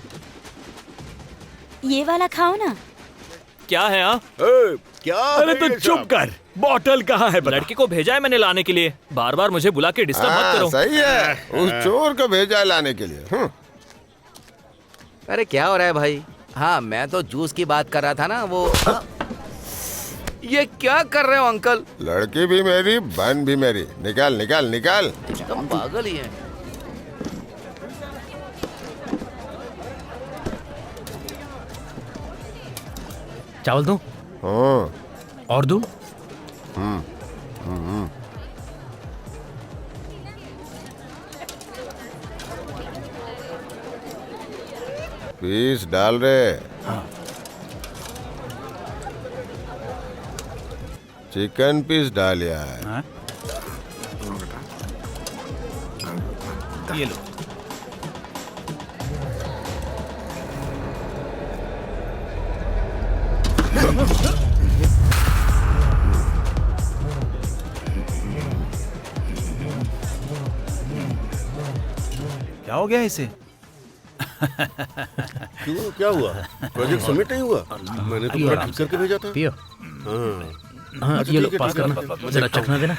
ये वाला खाओ ना। क्या है? हाँ क्या? अरे तो चुप कर। बॉटल कहाँ है? लड़की को भेजा है मैंने लाने के लिए। बार बार मुझे बुला के डिस्टर्ब मत करो। सही है, उस चोर को भेजा है लाने के लिए। अरे क्या हो रहा है भाई? हाँ मैं तो जूस की बात कर रहा था ना। वो ये क्या कर रहे हो अंकल? लड़की भी मेरी, बहन भी मेरी। निकाल निकाल निकाल। एकदम पागल ही है। चावल दूं? और दूं? पीस डाल रहे। चिकन पीस डालिया है। ये लो। क्या हो गया इसे? क्यों, क्या हुआ? प्रोजेक्ट सबमिट नहीं हुआ? मैंने तो पूरा ठीक करके भेजा था। पियो। हाँ ये लो, पास करना। जरा चखना देना।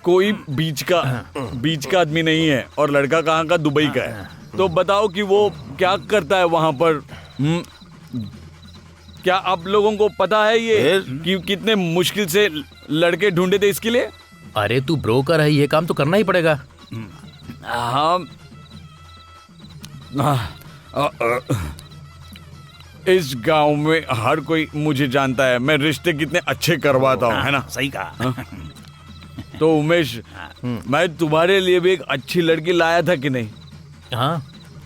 कोई बीच का आदमी नहीं है और लड़का कहाँ का? दुबई का है। तो बताओ कि वो क्या करता है वहाँ पर? क्या आप लोगों को पता है ये कि कितने मुश्किल से लड़के ढूंढे थे इसके लिए? अरे तू ब्रोकर है, ये काम तो करना ही पड़ेगा। हाँ इस गांव में हर कोई मुझे जानता है। मैं रिश्ते कितने अच्छे करवाता हूँ, है ना? सही कहा। तो उमेश, मैं तुम्हारे लिए भी एक अच्छी लड़की लाया था कि नहीं? हाँ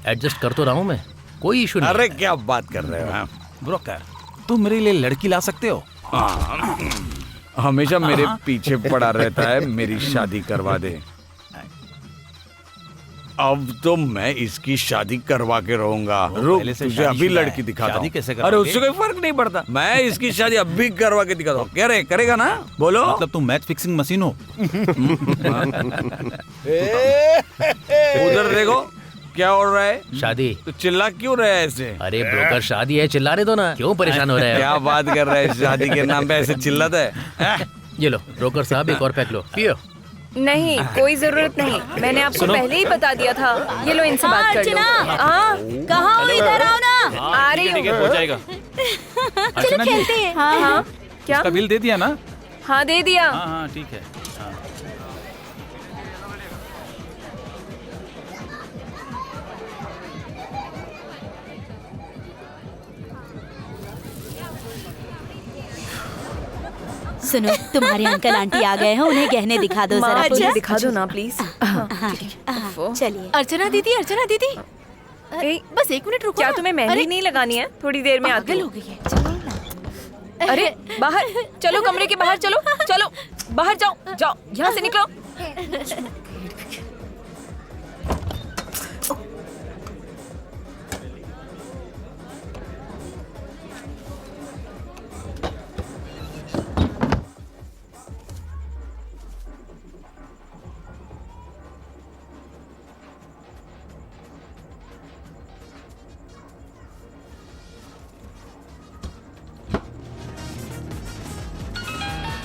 एडजस्ट कर तो रहा हूँ मैं, कोई इशू नहीं। अरे क्या बात कर रहे हो? ब्रोकर, तुम मेरे लिए लड़की ला सकते हो? हमेशा मेरे पीछे पड़ा रहता है, मेरी शादी करवा दे। अब तो मैं इसकी शादी करवा के रहूंगा। रुक, तुझे अभी लड़की दिखाता हूँ। अरे उससे कोई फर्क नहीं पड़ता, मैं इसकी शादी अभी करवा के दिखाता हूँ। क्या रे, करेगा ना? बोलो। मतलब तुम मैच फिक्सिंग मशीन हो? उधर देखो क्या हो रहा है? शादी। तो चिल्ला क्यों रहे हैं ऐसे? अरे ब्रोकर शादी है, चिल्लाने दो ना। क्यों परेशान हो रहे हैं? क्या बात कर रहे हैं? शादी के नाम पे ऐसे चिल्लाता है? ये लो ब्रोकर साहब, एक और पैक लो, पियो। नहीं कोई जरूरत नहीं, मैंने आपको पहले ही बता दिया था। ये लो, इनसे बात कर लो। हाँ कहाँ हो? इधर आओ ना। आ रही हूँ। हो जाएगा। चलो खेलते हैं। हाँ हाँ। क्या? उसका बिल दे दिया ना? हाँ दे दिया। हाँ ठीक है। सुनो, तुम्हारे अंकल आंटी आ गए हैं, उन्हें गहने दिखा दो जरा। मुझे दिखा दो ना प्लीज। चलिए। अर्चना दीदी, अर्चना दीदी, बस एक मिनट रुको। क्या तुम्हें मेहंदी नहीं लगानी है? थोड़ी देर में आती हो गई है। अरे बाहर चलो, कमरे के बाहर चलो। चलो बाहर जाओ, जाओ यहाँ से निकलो।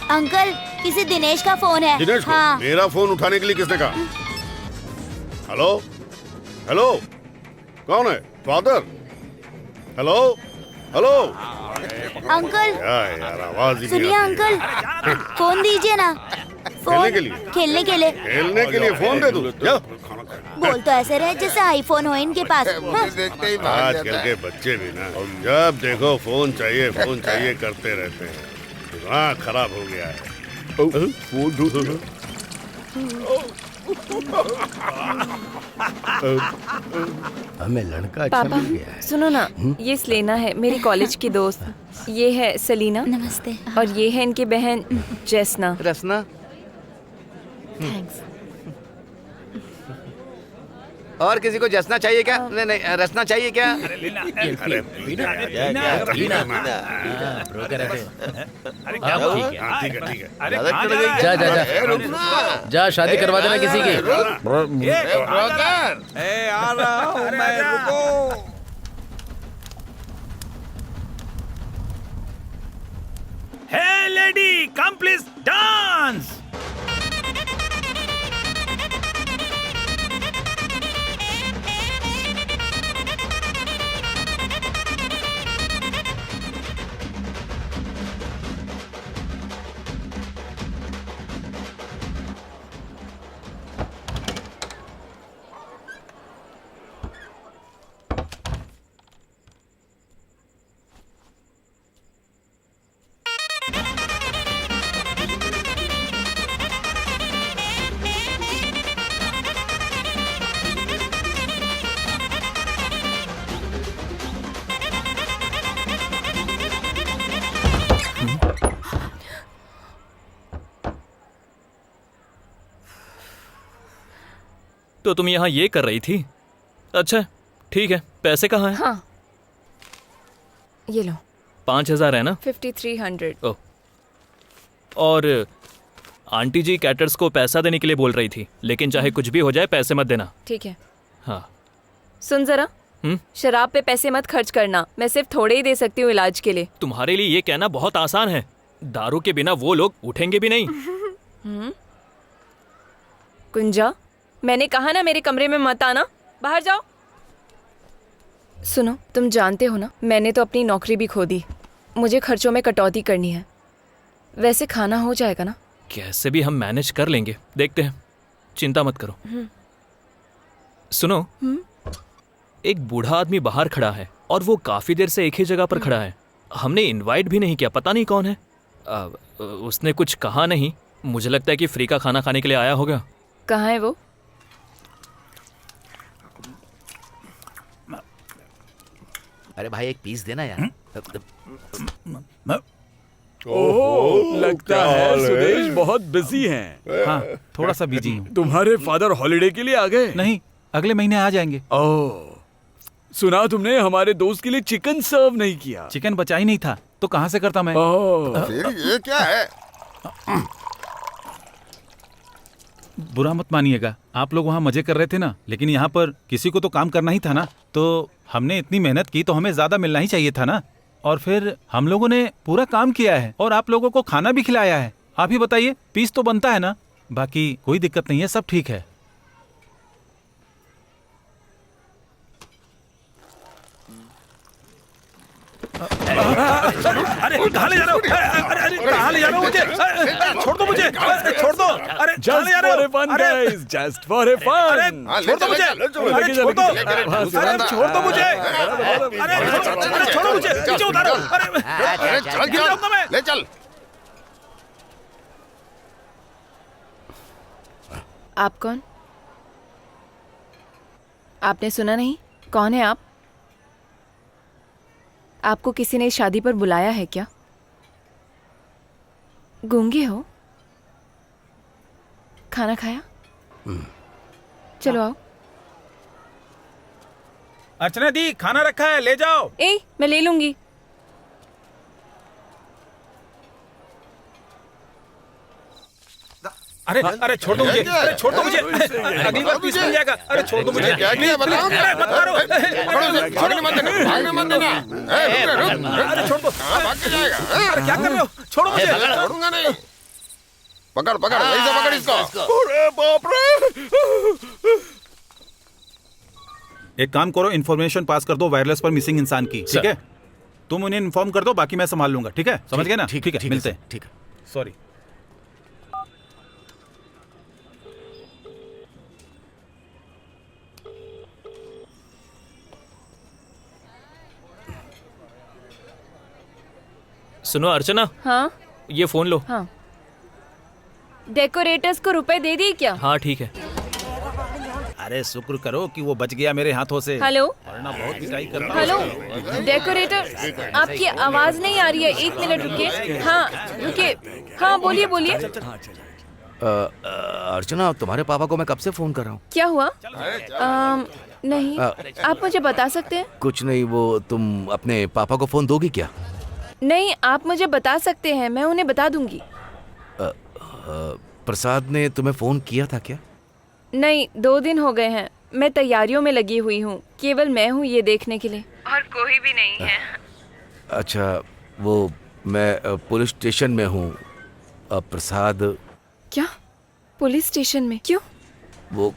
अंकल, किसी दिनेश का फोन है। दिनेश को? हाँ। मेरा फोन उठाने के लिए किसने कहा? हेलो हेलो, कौन है? फादर? Hello hello. अंकल यार आवाज ही सुनिए अंकल, फोन दीजिए ना। खेलने के लिए? खेलने के लिए। खेलने के लिए फोन दे दूं? जा। बोल तो ऐसे रहे जैसे आईफोन हो इनके पास। आजकल के बच्चे भी ना जब देखो फोन चाहिए करते रहते हैं। दिमाग खराब हो गया है। फोन ढूंढो। हमें लड़का अच्छा पापा मिल गया है। सुनो ना, ये सेलेना है, मेरी कॉलेज की दोस्त। ये है सलीना। नमस्ते। और ये है इनकी बहन जैसना। रसना। थैंक्स। और किसी को जसना चाहिए क्या? नहीं नहीं, रसना चाहिए क्या? जा जा जा जा, शादी करवा देना किसी की। आ रहा हूँ मैं, रुको। Hey lady, come please dance. तो तुम यहाँ ये कर रही थी? अच्छा ठीक है, पैसे कहाँ हैं? हाँ ये लो। 5,000 है ना? 5300। ओह, और आंटी जी कैटर्स को पैसा देने के लिए बोल रही थी, लेकिन चाहे कुछ भी हो जाए पैसे मत देना। ठीक है। हाँ सुन जरा, शराब पे पैसे मत खर्च करना, मैं सिर्फ थोड़े ही दे सकती हूँ इलाज के लिए। तुम्हारे लिए ये कहना बहुत आसान है, दारू के बिना वो लोग उठेंगे भी नहीं। कुंजा, मैंने कहा ना मेरे कमरे में मत आना, बाहर जाओ। सुनो, तुम जानते हो ना मैंने तो अपनी नौकरी भी खो दी, मुझे खर्चों में कटौती करनी है। वैसे खाना हो जाएगा ना? कैसे भी हम मैनेज कर लेंगे, देखते हैं, चिंता मत करो। सुनो, एक बूढ़ा आदमी बाहर खड़ा है और वो काफी देर से एक ही जगह पर खड़ा है। हमने इनवाइट भी नहीं किया, पता नहीं कौन है। उसने कुछ कहा नहीं, मुझे लगता है कि फ्री का खाना खाने के लिए आया होगा। कहाँ है वो? अरे भाई एक पीस देना यार। ओह, लगता है सुदेश बहुत बिजी हैं। हाँ, थोड़ा सा बिजी हूँ। तुम्हारे फादर हॉलिडे के लिए आ गए? नहीं, अगले महीने आ जाएंगे। ओह, सुना तुमने हमारे दोस्त के लिए चिकन सर्व नहीं किया? चिकन बचा ही नहीं था, तो कहाँ से करता मैं? फिर ये क्या है? बुरा मत मानिएगा, आप लोग वहाँ मजे कर रहे थे ना, लेकिन यहाँ पर किसी को तो काम करना ही था ना, तो हमने इतनी मेहनत की तो हमें ज्यादा मिलना ही चाहिए था ना। और फिर हम लोगों ने पूरा काम किया है और आप लोगों को खाना भी खिलाया है। आप ही बताइए, पीस तो बनता है ना? बाकी कोई दिक्कत नहीं है, सब ठीक है। अरे कहाँ ले जा रहे हो? अरे कहाँ ले जा रहे हो मुझे? छोड़ दो मुझे, छोड़ दो। अरे कहाँ ले जा रहे हो? Just for a fun. छोड़ दो मुझे, अरे छोड़ दो, अरे छोड़ दो मुझे, अरे छोड़ो मुझे, नीचे उतारो। अरे चल गिर जाऊंगा मैं। ले चल। आप कौन? आपने सुना नहीं? कौन है आप? आपको किसी ने शादी पर बुलाया है क्या? गूंगे हो? खाना खाया? चलो आओ। अर्चना दी, खाना रखा है, ले जाओ। मैं ले लूंगी। अरे अरे छोड़ दो मुझे, अरे छोड़ दो मुझे, अगली बार पीस मिल जाएगा। अरे छोड़ दो मुझे, क्या किया बताओ? अरे मत मारो, भागने मत देना, भागने मत देना। अरे छोड़ दो, भाग के जाएगा। अरे क्या कर रहे हो? छोड़ो मुझे। छोड़ूंगा नहीं। पकड़ पकड़, वैसे पकड़ इसको। अरे बाप रे। एक काम करो, इन्फॉर्मेशन पास कर दो वायरलेस पर मिसिंग इंसान की, ठीक है? तुम उन्हें इन्फॉर्म कर दो, बाकी मैं संभाल लूंगा, ठीक है? समझ गए ना? ठीक है, मिलते हैं। ठीक है, सॉरी। सुनो अर्चना। हाँ ये फोन लो। हाँ। डेकोरेटर्स को रुपए दे दी क्या? हाँ ठीक है। अरे शुक्र करो कि वो बच गया मेरे हाथों से। हेलो, वरना बहुत पिटाई करता। हेलो डेकोरेटर, आपकी आवाज नहीं आ रही है, 1 मिनट रुकिए। हाँ रुकिए, हाँ बोलिए बोलिए। अर्चना, तुम्हारे पापा को मैं कब से फोन कर रहा हूँ। क्या हुआ? नहीं, आप मुझे बता सकते हैं? कुछ नहीं, वो तुम अपने पापा को फोन दोगी क्या? नहीं, आप मुझे बता सकते हैं, मैं उन्हें बता दूंगी। प्रसाद ने तुम्हें फोन किया था क्या? नहीं, 2 दिन हो गए हैं, मैं तैयारियों में लगी हुई हूँ। केवल मैं हूँ ये देखने के लिए, और कोई भी नहीं है। अच्छा, वो मैं पुलिस स्टेशन में हूँ। प्रसाद। क्या? पुलिस स्टेशन में? क्यों? वो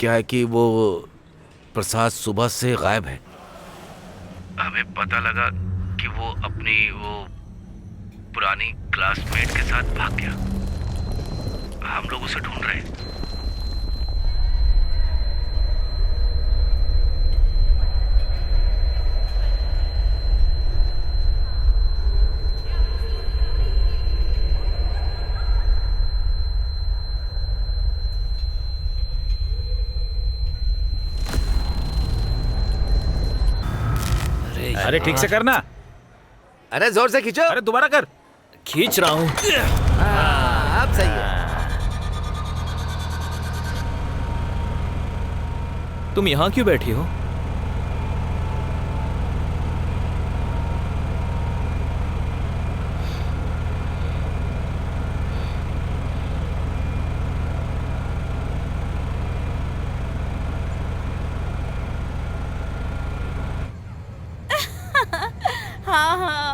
क्या है कि वो प्रसाद सुबह से गायब है। हमें पता लगा कि वो अपनी वो पुरानी क्लासमेट के साथ भाग गया। हम लोग उसे ढूंढ रहे हैं। अरे ठीक से करना। अरे जोर से खींचो। अरे दोबारा कर। खींच रहा हूँ। अब सही है। तुम यहाँ क्यों बैठी हो? हाँ हाँ।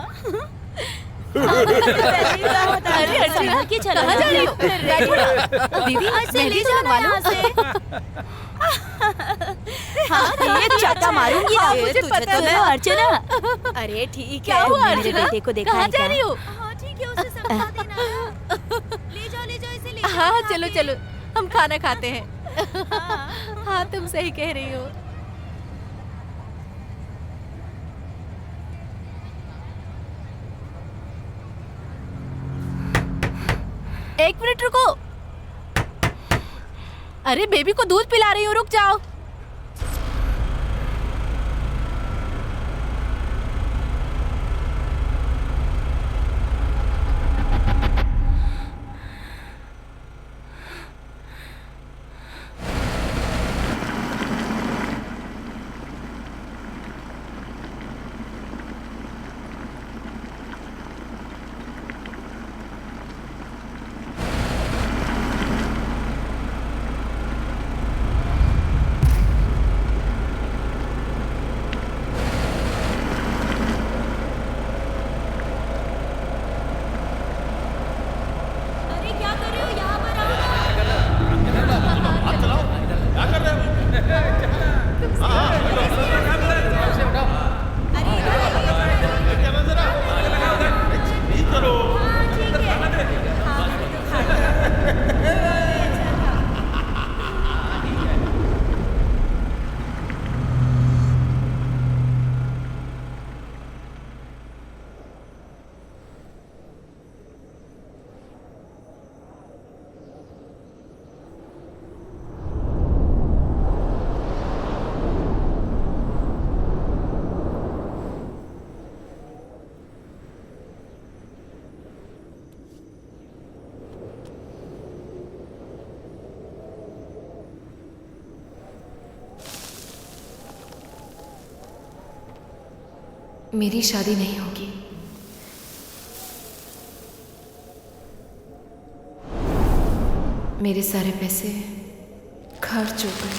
अरे अर्चना, के चलो, कहाँ जा रही हो? दीदी, मेहंदी से लगवा लो। हाँ, ये चाटा मारूंगी ना। मुझे पता है अर्चना। अरे ठीक है, क्या हुआ मेरे अर्चना? बेटे को देखा कहाँ है जा क्या? रही हो? हाँ ठीक है, उसे समझा देना ना। ले जाओ इसे ले जाओ। हाँ चलो चलो, हम खाना खाते हैं। हाँ तुम सही कह रही हो। एक मिनट रुको। अरे बेबी को दूध पिला रही हूँ, रुक जाओ। मेरी शादी नहीं होगी। मेरे सारे पैसे खर्च हो गए।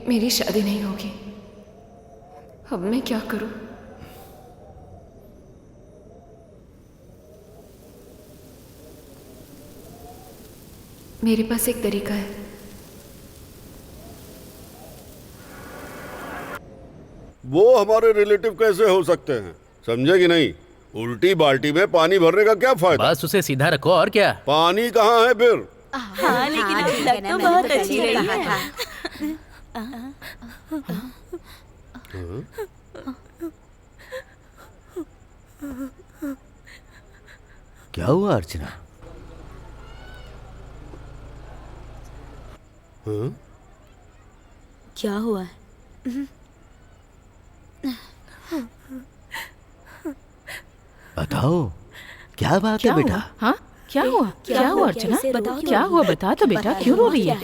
मेरी शादी नहीं होगी। अब मैं क्या करूं? मेरे पास एक तरीका है। वो हमारे रिलेटिव कैसे हो सकते हैं, समझे कि नहीं? उल्टी बाल्टी में पानी भरने का क्या फायदा? बस उसे सीधा रखो और क्या। पानी कहाँ है फिर? हाँ लेकिन अब लग तो बहुत अच्छी रही है। क्या हुआ अर्चना? क्या हुआ है? बताओ क्या बात है बेटा? हाँ क्या हुआ? क्या हुआ अर्चना? बताओ क्या हुआ, बता तो बेटा, क्यों रो रही है?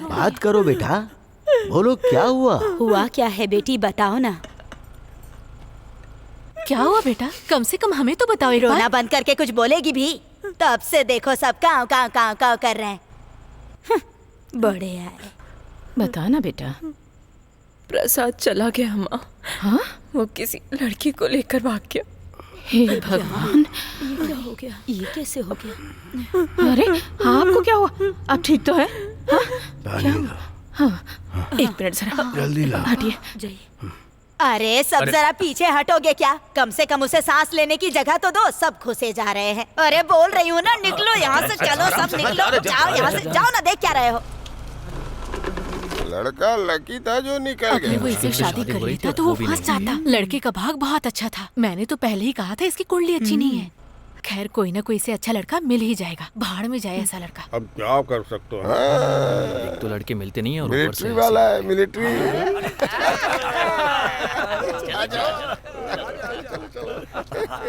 बात करो बेटा, बोलो क्या हुआ? हुआ क्या है बेटी, बताओ ना। क्या हुआ बेटा? कम से कम हमें तो बताओ एक बार। रोना बंद करके कुछ बोलेगी भी? तब से देखो सब काव काव काव काव कर रहे हैं। बड़े आए। बता ना बेटा। प्रसाद चला गया माँ। हाँ? वो किसी लड़की को लेकर भाग गया। हे भगवान, ये क्या हो गया? ये कैसे हो गया? अरे हाँ, आपको क्या हुआ? आप ठीक तो है? हाँ? क्या हुआ? हाँ, एक मिनट जरा जल्दी ला। हटिए। अरे सब जरा पीछे हटोगे क्या? कम से कम उसे सांस लेने की जगह तो दो। सब घुसे जा रहे हैं। अरे बोल रही हूँ ना, निकलो यहाँ से, चलो सब निकलो, जाओ यहाँ से, जाओ ना, देख क्या रहे हो? लड़का लकी था जो निकल अगर वो इसे शादी कर लेता तो वो फंस जाता। लड़के का भाग बहुत अच्छा था। मैंने तो पहले ही कहा था इसकी कुंडली अच्छी नहीं है। खैर कोई ना कोई से अच्छा लड़का मिल ही जाएगा। भाड़ में जाए ऐसा लड़का। अब क्या कर सकते हो? एक तो लड़के मिलते नहीं है और ऊपर मिलिट्री से वाला है, मिलिट्री।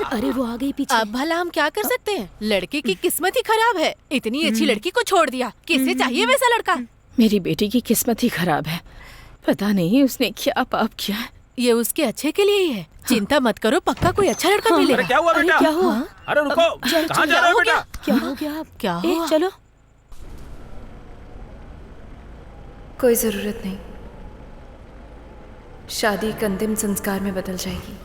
अरे वो आ गई पीछे। अब भला हम क्या कर सकते हैं? लड़के की किस्मत ही खराब है। इतनी अच्छी लड़की को छोड़ दिया। किसे चाहिए वैसा लड़का? मेरी बेटी की किस्मत ही खराब है। पता नहीं उसने क्या पाप किया है। ये उसके अच्छे के लिए ही है। चिंता मत करो, पक्का कोई अच्छा लड़का मिलेगा। अरे क्या हुआ बेटा? क्या हुआ? अरे रुको, कहाँ जा रहे हो बेटा? क्या हो गया? क्या हुआ? चलो। कोई जरूरत नहीं, शादी एक अंतिम संस्कार में बदल जाएगी।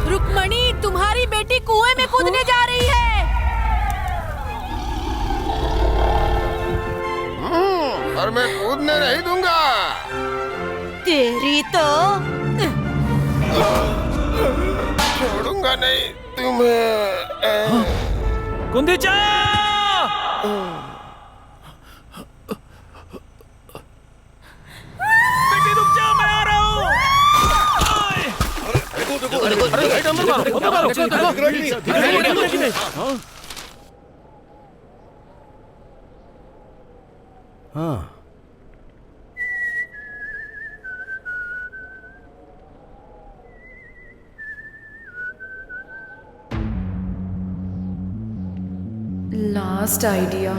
रुक्मणी, तुम्हारी बेटी कुएं में कूदने जा रही है। और मैं कूदने नहीं दूंगा। तेरी तो छोड़ूंगा नहीं तुम्हें। कुंदीचा! बेटी रुक जा, मैं आ रहा हूँ। हाँ लास्ट आइडिया।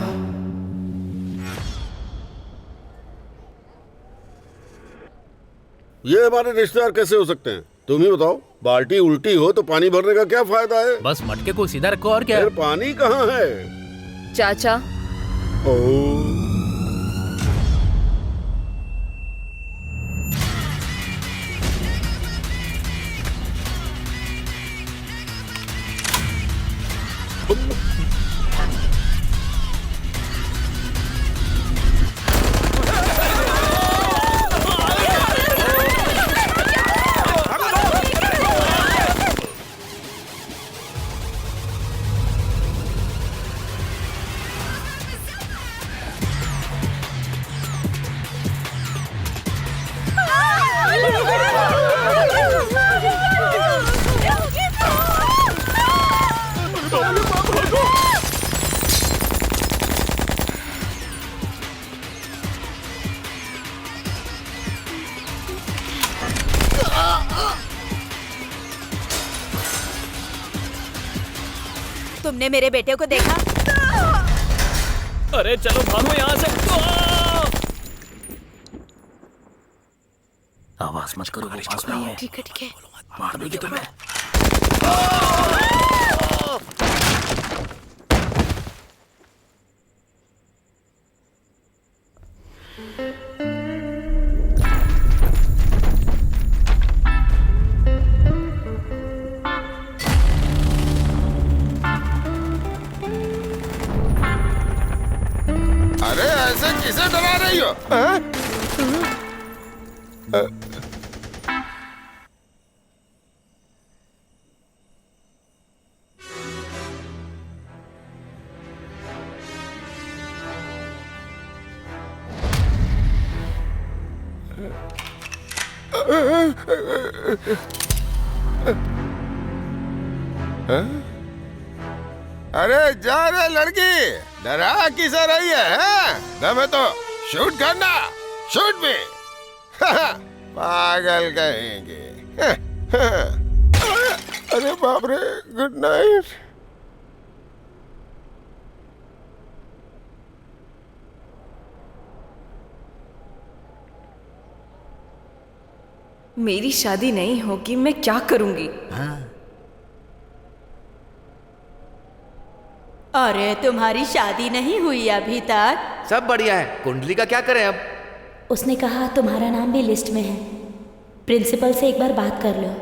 ये हमारे रिश्तेदार कैसे हो सकते हैं? तुम ही बताओ। बाल्टी उल्टी हो तो पानी भरने का क्या फायदा है? बस मटके को सीधा रखो और क्या। फिर पानी कहाँ है? चाचा, तुमने मेरे बेटे को देखा? अरे चलो भागो यहाँ से। आवाज मत करो, वो पास में ही है। ठीक है ठीक है। मार देगी तुम्हें। अरे ऐसे किसे डरा रही हो? अरे जा रे लड़की, डरा किस रही है? दम है तो शूट करना, शूट भी। पागल कहेंगे। अरे बाप रे, गुड नाइट। मेरी शादी नहीं होगी, मैं क्या करूंगी? अरे तुम्हारी शादी नहीं हुई अभी तक? सब बढ़िया है, कुंडली का क्या करें अब? उसने कहा तुम्हारा नाम भी लिस्ट में है, प्रिंसिपल से एक बार बात कर लो।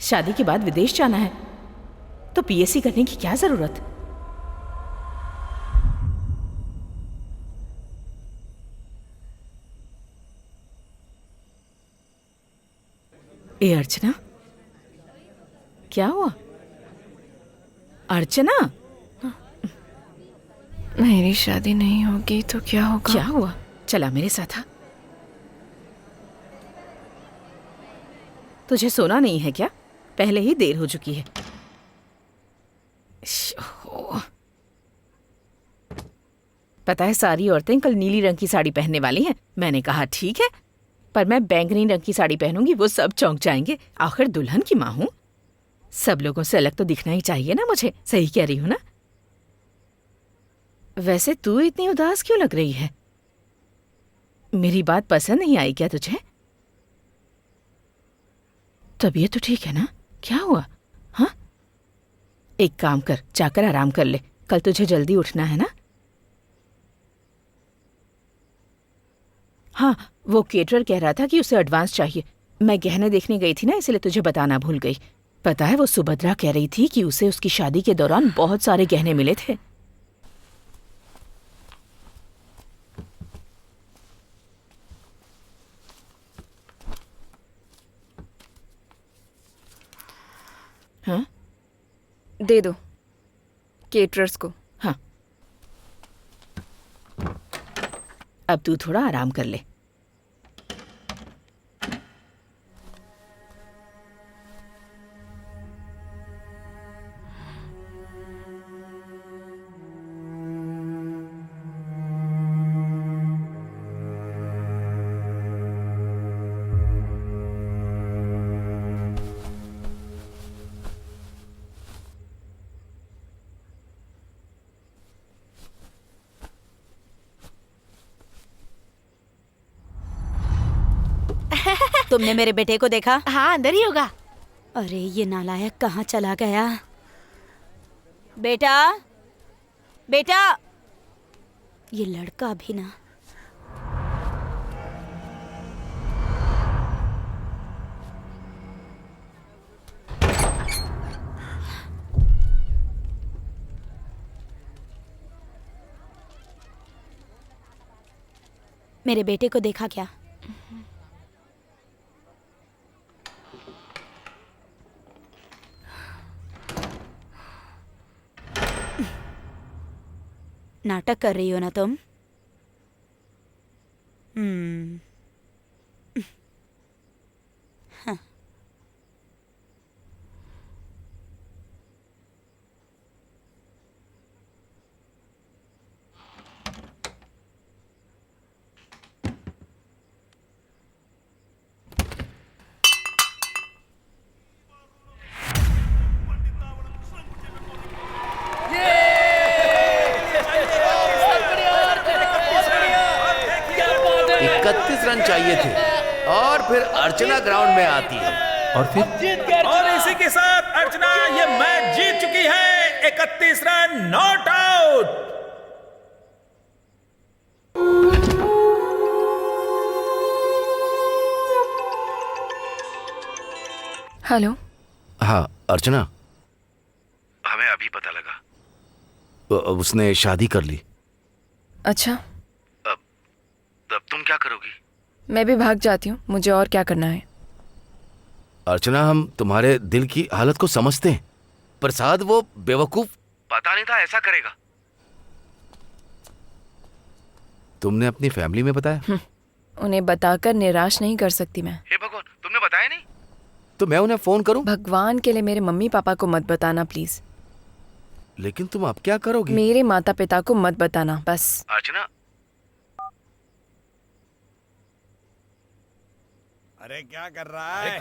शादी के बाद विदेश जाना है तो पीएससी करने की क्या जरूरत? ए अर्चना, क्या हुआ? अर्चना, मेरी शादी नहीं होगी तो क्या होगा? क्या हुआ? चला मेरे साथ आ। तुझे सोना नहीं है क्या? पहले ही देर हो चुकी है। पता है सारी औरतें कल नीली रंग की साड़ी पहनने वाली हैं। मैंने कहा ठीक है, पर मैं बैंगनी रंग की साड़ी पहनूंगी, वो सब चौंक जाएंगे। आखिर दुल्हन की माँ हूं, सब लोगों से अलग तो दिखना ही चाहिए ना मुझे। सही कह रही हूं ना? वैसे तू इतनी उदास क्यों लग रही है? मेरी बात पसंद नहीं आई क्या तुझे? तबीयत तो ठीक है ना? क्या हुआ? हाँ, एक काम कर, जाकर आराम कर ले, कल तुझे जल्दी उठना है ना। हाँ, वो केटरर कह रहा था कि उसे एडवांस चाहिए। मैं गहने देखने गई थी ना, इसलिए तुझे बताना भूल गई। पता है वो सुभद्रा कह रही थी कि उसे उसकी शादी के दौरान बहुत सारे गहने मिले थे। हाँ? दे दो केटरर्स को। हाँ, अब तू थोड़ा आराम कर ले। तुमने मेरे बेटे को देखा? हाँ, अंदर ही होगा। अरे ये नालायक कहाँ चला गया? बेटा, बेटा, ये लड़का भी ना। मेरे बेटे को देखा क्या? नाटक कर रही हो ना तुम? हाँ। रन चाहिए थे और फिर अर्चना ग्राउंड में आती है और फिर और इसी के साथ अर्चना ये मैच जीत चुकी है। 31 रन, नॉट आउट। हेलो। हाँ अर्चना, हमें अभी पता लगा उसने शादी कर ली। अच्छा, अब तुम क्या करोगी? मैं भी भाग जाती हूँ, मुझे और क्या करना है? अर्चना, हम तुम्हारे दिल की हालत को समझते हैं। प्रसाद वो बेवकूफ पता नहीं था ऐसा करेगा। तुमने अपनी फैमिली में बताया? उन्हें बताकर निराश नहीं कर सकती मैं। हे भगवान, तुमने बताया नहीं? तो मैं उन्हें फोन करूं? भगवान के लिए मेरे मम्मी पापा को मत बताना प्लीज। लेकिन तुम अब क्या करोगी? मेरे माता पिता को मत बताना बस। अर्चना, अरे क्या कर रहा है?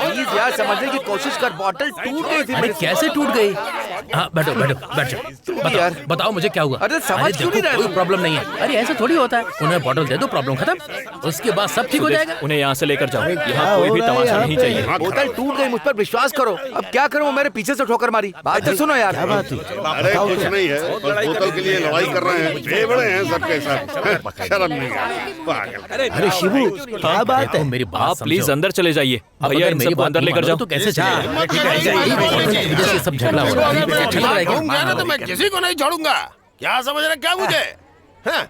प्लीज यार समझने की कोशिश कर, बॉटल टूट गई थी। अरे कैसे टूट गई? हाँ बैठो बैठो बैठ जाओ। यार बताओ मुझे क्या हुआ? अरे समझ क्यों नहीं रहे? कोई प्रॉब्लम नहीं है। अरे ऐसे थोड़ी होता है। उन्हें बॉटल दे दो, प्रॉब्लम खत्म, उसके बाद सब ठीक हो जाएगा। उन्हें यहाँ से लेकर जाओ, यहाँ कोई भी तमाशा नहीं चाहिए। बोतल टूट गई, मुझ पर विश्वास करो। अब क्या करूँ? मेरे पीछे से ठोकर मारी। बात तो सुनो यार। क्या बात है? अरे कुछ नहीं है, बस बोतल के लिए लड़ाई कर रहे हैं। ये बड़े हैं सबके साथ, शर्म नहीं है पागल। अरे शिबू, क्या बात है? मेरी बात आप प्लीज अंदर चले जाइए। भैया इन सबको अंदर लेकर जाओ। तो कैसे चलेगा? सब झगड़ा हो रहा है। तो मैं किसी को नहीं छोड़ूंगा। क्या समझ रहे क्या मुझे? हाँ?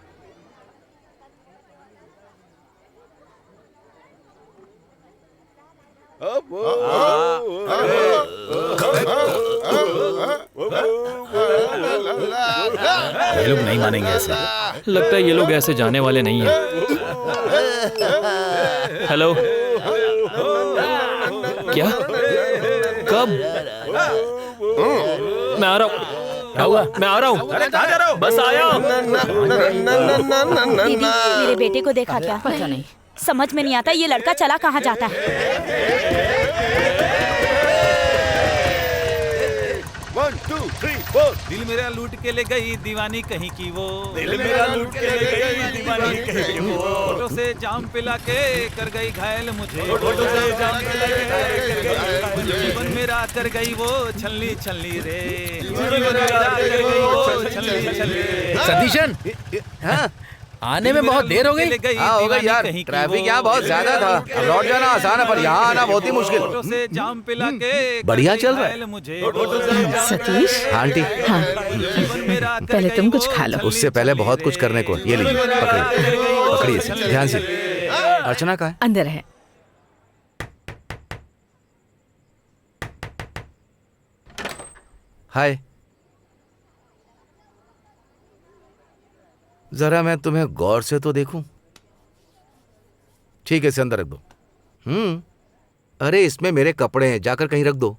ये लोग नहीं मानेंगे ऐसे। लगता है ये लोग ऐसे जाने वाले नहीं हैं। हेलो, क्या? कब? मैं आ रहा हूँ। मैं आ रहा हूँ। बस आया। दीदी, मेरे बेटे को देखा क्या? पता नहीं, समझ में नहीं आता ये लड़का चला कहाँ जाता है। 1 2 3 4 दिल मेरा लूट के ले गई दीवानी कहीं की वो, दिल मेरा लूट के ले गई दीवानी कहीं की वो, फोटो से जाम पिला के कर गई घायल मुझे, फोटो से जाम पिला के कर गई जीवन मेरा कर गई वो छल्ली छल्ली रे, जीवन मेरा कर गई वो छल्ली छल्ली। सतीशन, हाँ आने में बहुत देर हो गई। हाँ हो गई यार, ट्रैफिक यहाँ बहुत ज्यादा था। अब लौट जाना आसान है पर यहाँ आना बहुत ही मुश्किल। बढ़िया चल रहा है। सतीश। हाँ आंटी। हाँ, पहले तुम कुछ खा लो। उससे पहले बहुत कुछ करने को। ये लीजिए, पकड़िए पकड़िए इसे ध्यान से। अर्चना कहाँ है? अंदर है। हाय, जरा मैं तुम्हें गौर से तो देखूं। ठीक है, इसे अंदर रख दो। अरे इसमें मेरे कपड़े हैं, जाकर कहीं रख दो।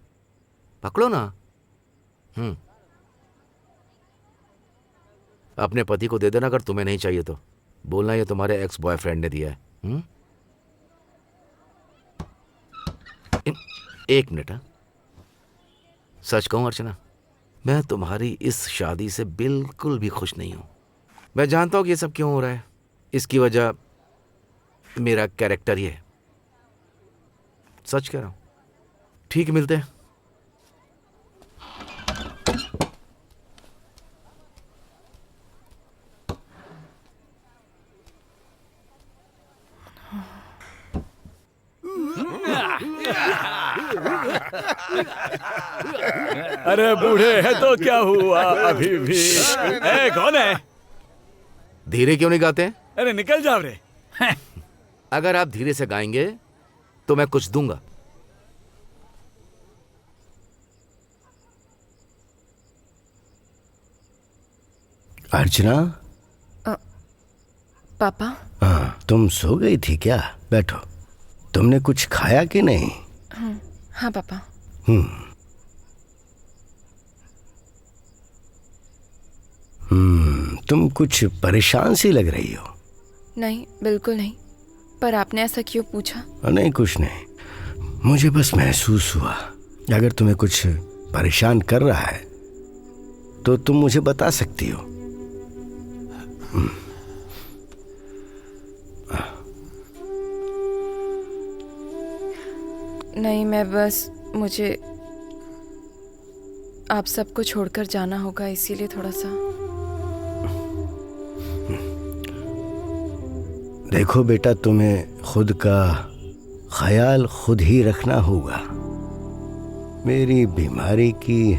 पकड़ो ना। अपने पति को दे देना अगर तुम्हें नहीं चाहिए तो। बोलना ये तुम्हारे एक्स बॉयफ्रेंड ने दिया है। एक मिनट। हाँ, सच कहूं अर्चना, मैं तुम्हारी इस शादी से बिल्कुल भी खुश नहीं हूं। मैं जानता हूं कि ये सब क्यों हो रहा है। इसकी वजह मेरा कैरेक्टर ही है। सच कह रहा हूं। ठीक, मिलते हैं। अरे बूढ़े हैं तो क्या हुआ, अभी भी कौन है? धीरे क्यों नहीं गाते हैं? अरे निकल जाओ रे। अगर आप धीरे से गाएंगे तो मैं कुछ दूंगा। अर्चना। पापा। हाँ, तुम सो गई थी क्या? बैठो। तुमने कुछ खाया कि नहीं? हाँ पापा। तुम कुछ परेशान सी लग रही हो। नहीं, बिल्कुल नहीं। पर आपने ऐसा क्यों पूछा? नहीं, कुछ नहीं। मुझे बस महसूस हुआ अगर तुम्हें कुछ परेशान कर रहा है तो तुम मुझे बता सकती हो। नहीं, मैं बस, मुझे आप सबको छोड़कर जाना होगा, इसीलिए थोड़ा सा। देखो बेटा, तुम्हें खुद का ख्याल खुद ही रखना होगा। मेरी बीमारी की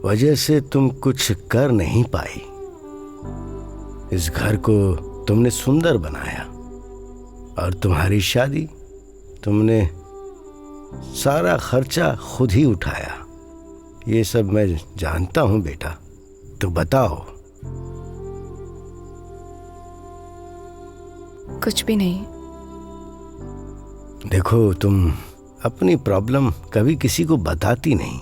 वजह से तुम कुछ कर नहीं पाई। इस घर को तुमने सुंदर बनाया और तुम्हारी शादी तुमने सारा खर्चा खुद ही उठाया। ये सब मैं जानता हूँ बेटा। तो बताओ। कुछ भी नहीं। देखो, तुम अपनी प्रॉब्लम कभी किसी को बताती नहीं।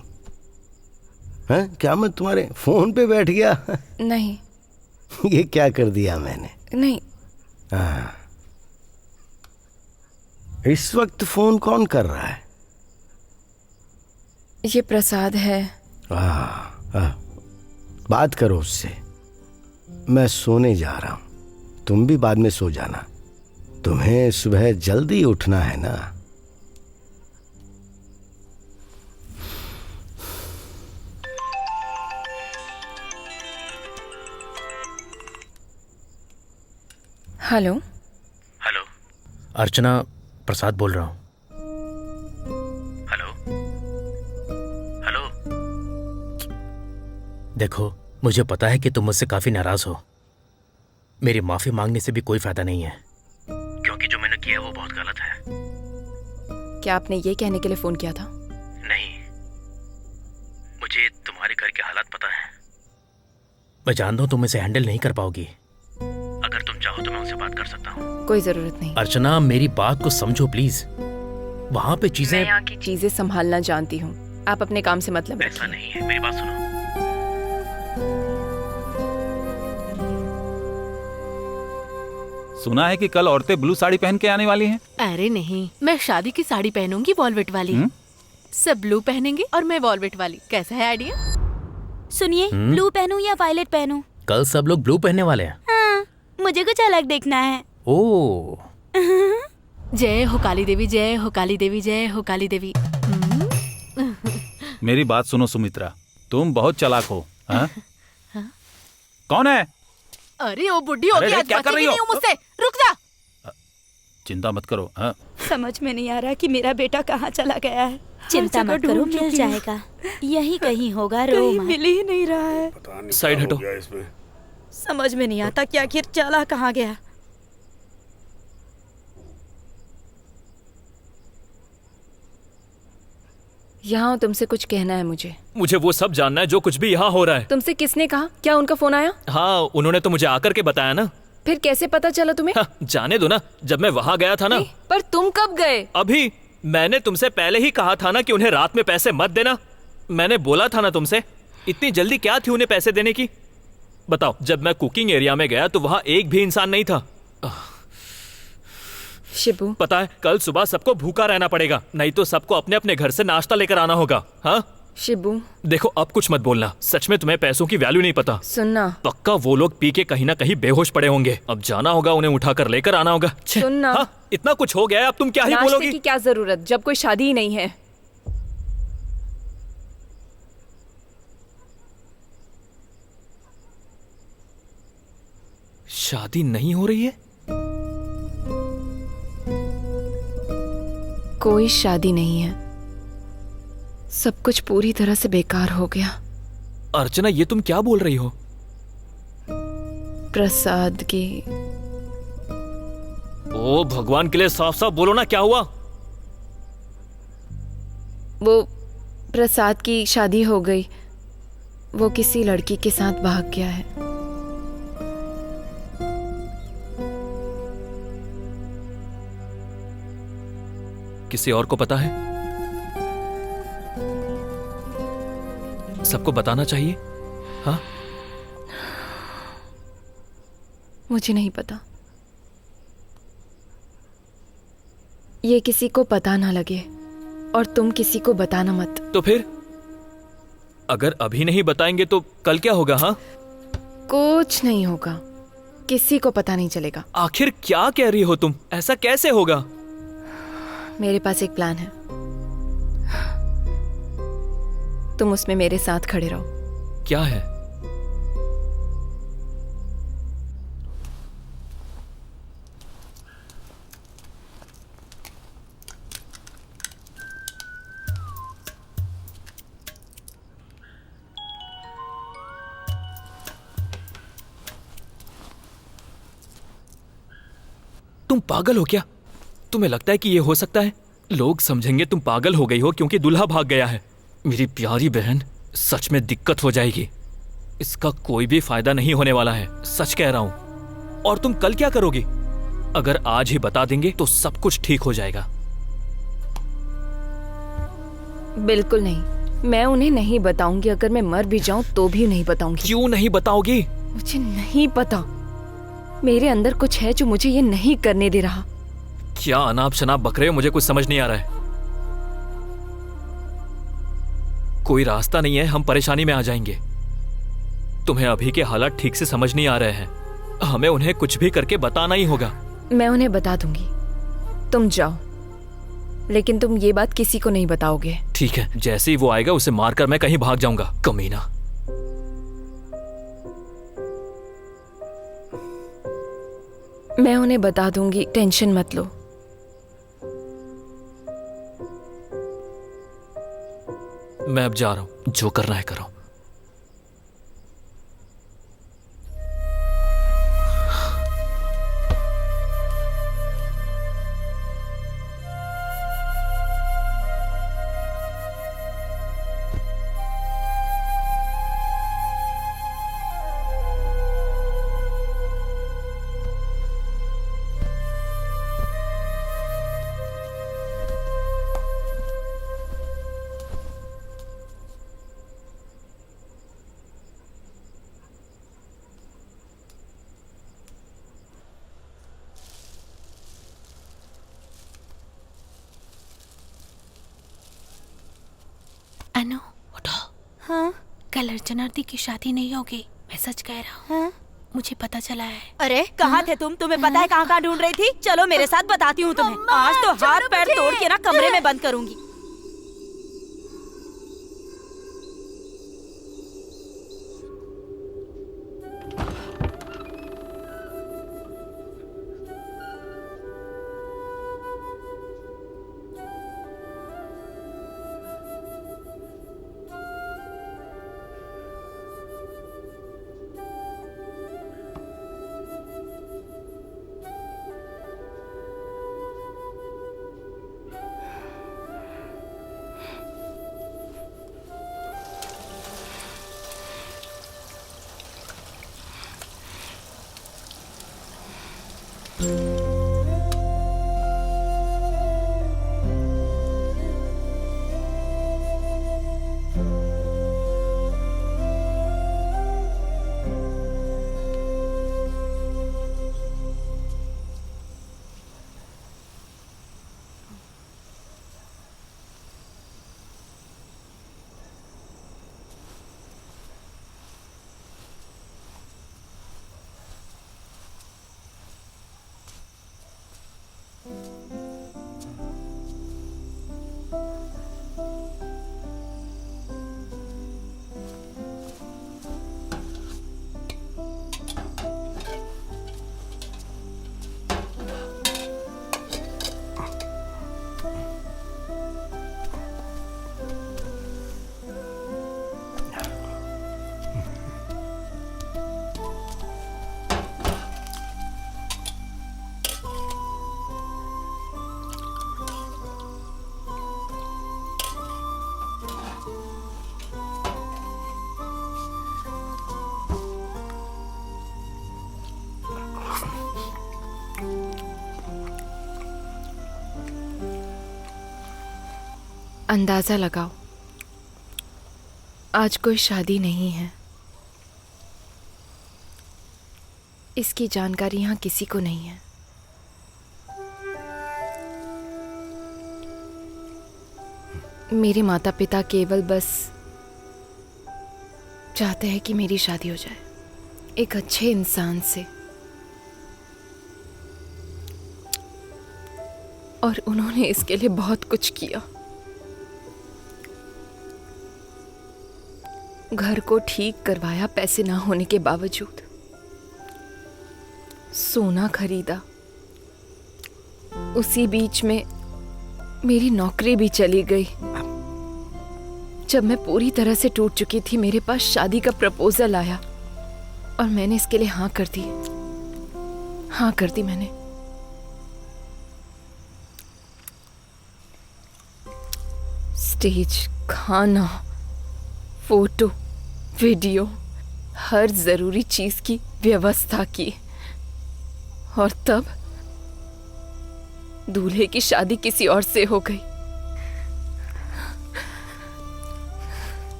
हैं? क्या मैं तुम्हारे फोन पे बैठ गया? नहीं। ये क्या कर दिया मैंने? नहीं। हाँ। इस वक्त फोन कौन कर रहा है? ये प्रसाद है। बात करो उससे। मैं सोने जा रहा हूं, तुम भी बाद में सो जाना। तुम्हें सुबह जल्दी उठना है ना। हेलो। हेलो। अर्चना, प्रसाद बोल रहा हूँ। हेलो। हेलो। देखो, मुझे पता है कि तुम मुझसे काफी नाराज हो। मेरी माफी मांगने से भी कोई फायदा नहीं है, क्योंकि जो मैंने किया वो बहुत गलत है। क्या आपने ये कहने के लिए फोन किया था? नहीं, मुझे तुम्हारे घर के हालात पता है। मैं जानता हूँ तुम इसे हैंडल नहीं कर पाओगी। अगर तुम चाहो तो मैं उनसे बात कर सकता हूँ। कोई जरूरत नहीं। अर्चना, मेरी बात को समझो प्लीज। वहाँ पे चीजें, मैं यहाँ की चीजें संभालना जानती हूँ। आप अपने काम से मतलब ऐसा नहीं है, मेरी बात सुनो। सुना है कि कल औरतें ब्लू साड़ी पहन के आने वाली हैं। अरे नहीं, मैं शादी की साड़ी पहनूंगी वॉल्वेट वाली। सब ब्लू पहनेंगे और मैं वॉल्वेट वाली। कैसा है आइडिया? सुनिए, ब्लू पहनूं या वायलेट पहनूं? कल सब लोग ब्लू पहनने वाले हैं। हाँ, मुझे कुछ अलग देखना है। ओह। जय हो काली देवी, जय हो काली देवी, जय हो काली देवी। मेरी बात सुनो सुमित्रा, तुम बहुत चालाक हो। हाँ? कौन है? अरे वो बुढ़ी होगी, आज क्या कर रही हो? मुझसे। रुक जा। चिंता मत करो। हाँ? समझ में नहीं आ रहा कि मेरा बेटा कहाँ चला गया है। चिंता मत करो, मिल जाएगा। यही कहीं होगा। रो मत। मिल ही नहीं रहा है। साइड हटो। समझ में नहीं आता कि आखिर चला कहाँ गया। यहाँ तुमसे कुछ कहना है मुझे। मुझे वो सब जानना है जो कुछ भी यहाँ हो रहा है। तुमसे किसने कहा? क्या उनका फोन आया? हाँ, उन्होंने तो मुझे आकर के बताया ना। फिर कैसे पता चला तुम्हें? हाँ, जाने दो ना, जब मैं वहाँ गया था ना। पर तुम कब गए? अभी। मैंने तुमसे पहले ही कहा था ना कि उन्हें रात में पैसे मत देना। मैंने बोला था ना तुमसे। इतनी जल्दी क्या थी उन्हें पैसे देने की? बताओ, जब मैं कुकिंग एरिया में गया तो वहाँ एक भी इंसान नहीं था। शिबू, पता है, कल सुबह सबको भूखा रहना पड़ेगा, नहीं तो सबको अपने अपने घर से नाश्ता लेकर आना होगा। हाँ शिबू, देखो, अब कुछ मत बोलना। सच में तुम्हें पैसों की वैल्यू नहीं पता। सुनना। पक्का वो लोग पी के कहीं ना कहीं बेहोश पड़े होंगे। अब जाना होगा, उन्हें उठाकर लेकर आना होगा। सुनना। हाँ, इतना कुछ हो गया है, अब तुम क्या ही बोलोगी? की क्या जरूरत, जब कोई शादी ही नहीं है। शादी नहीं हो रही है? कोई शादी नहीं है। सब कुछ पूरी तरह से बेकार हो गया। अर्चना, ये तुम क्या बोल रही हो? प्रसाद की। ओ भगवान के लिए साफ साफ बोलो ना, क्या हुआ? वो प्रसाद की शादी हो गई। वो किसी लड़की के साथ भाग गया है। किसी और को पता है? सबको बताना चाहिए। हाँ, मुझे नहीं पता। ये किसी को पता ना लगे, और तुम किसी को बताना मत। तो फिर अगर अभी नहीं बताएंगे तो कल क्या होगा? हाँ, कुछ नहीं होगा, किसी को पता नहीं चलेगा। आखिर क्या कह रही हो तुम? ऐसा कैसे होगा? मेरे पास एक प्लान है, तुम उसमें मेरे साथ खड़े रहो। क्या है? तुम पागल हो क्या? तुम्हें लगता है कि ये हो सकता है? लोग समझेंगे तुम पागल हो गई हो क्योंकि दूल्हा भाग गया है। मेरी प्यारी बहन, सच में दिक्कत हो जाएगी। इसका कोई भी फायदा नहीं होने वाला है, सच कह रहा हूं। और तुम कल क्या करोगी? अगर आज ही बता देंगे तो सब कुछ ठीक हो जाएगा। बिल्कुल नहीं, मैं उन्हें नहीं बताऊंगी। अगर मैं मर भी जाऊं तो भी नहीं बताऊंगी। क्यों नहीं बताओगी? मुझे नहीं पता, मेरे अंदर कुछ है जो मुझे ये नहीं करने दे रहा। क्या अनाप शनाप बक रहे हो? मुझे कुछ समझ नहीं आ रहा है। कोई रास्ता नहीं है, हम परेशानी में आ जाएंगे। तुम्हें अभी के हालात ठीक से समझ नहीं आ रहे हैं, हमें उन्हें कुछ भी करके बताना ही होगा। मैं उन्हें बता दूंगी, तुम जाओ, लेकिन तुम ये बात किसी को नहीं बताओगे। ठीक है, जैसे ही वो आएगा उसे मारकर मैं कहीं भाग जाऊंगा, कमीना। मैं उन्हें बता दूंगी, टेंशन मत लो। मैं अब जा रहा हूं, जो करना है करो। अनु उठो। हाँ? कल अर्चना आरती की शादी नहीं होगी, मैं सच कह रहा हूँ। हाँ? मुझे पता चला है। अरे कहाँ थे तुम? तुम्हें पता है कहाँ ढूंढ रही थी? चलो मेरे साथ बताती हूँ तुम्हें। आज तो हाथ पैर तोड़ के ना कमरे में बंद करूंगी। अंदाजा लगाओ, आज कोई शादी नहीं है। इसकी जानकारी यहाँ किसी को नहीं है। मेरे माता पिता केवल बस चाहते हैं कि मेरी शादी हो जाए एक अच्छे इंसान से, और उन्होंने इसके लिए बहुत कुछ किया। घर को ठीक करवाया पैसे ना होने के बावजूद, सोना खरीदा, उसी बीच में मेरी नौकरी भी चली गई। जब मैं पूरी तरह से टूट चुकी थी, मेरे पास शादी का प्रपोजल आया और मैंने इसके लिए हाँ कर दी। हाँ कर दी मैंने। स्टेज, खाना, फोटो, वीडियो, हर जरूरी चीज की व्यवस्था की। और तब दूल्हे की शादी किसी और से हो गई।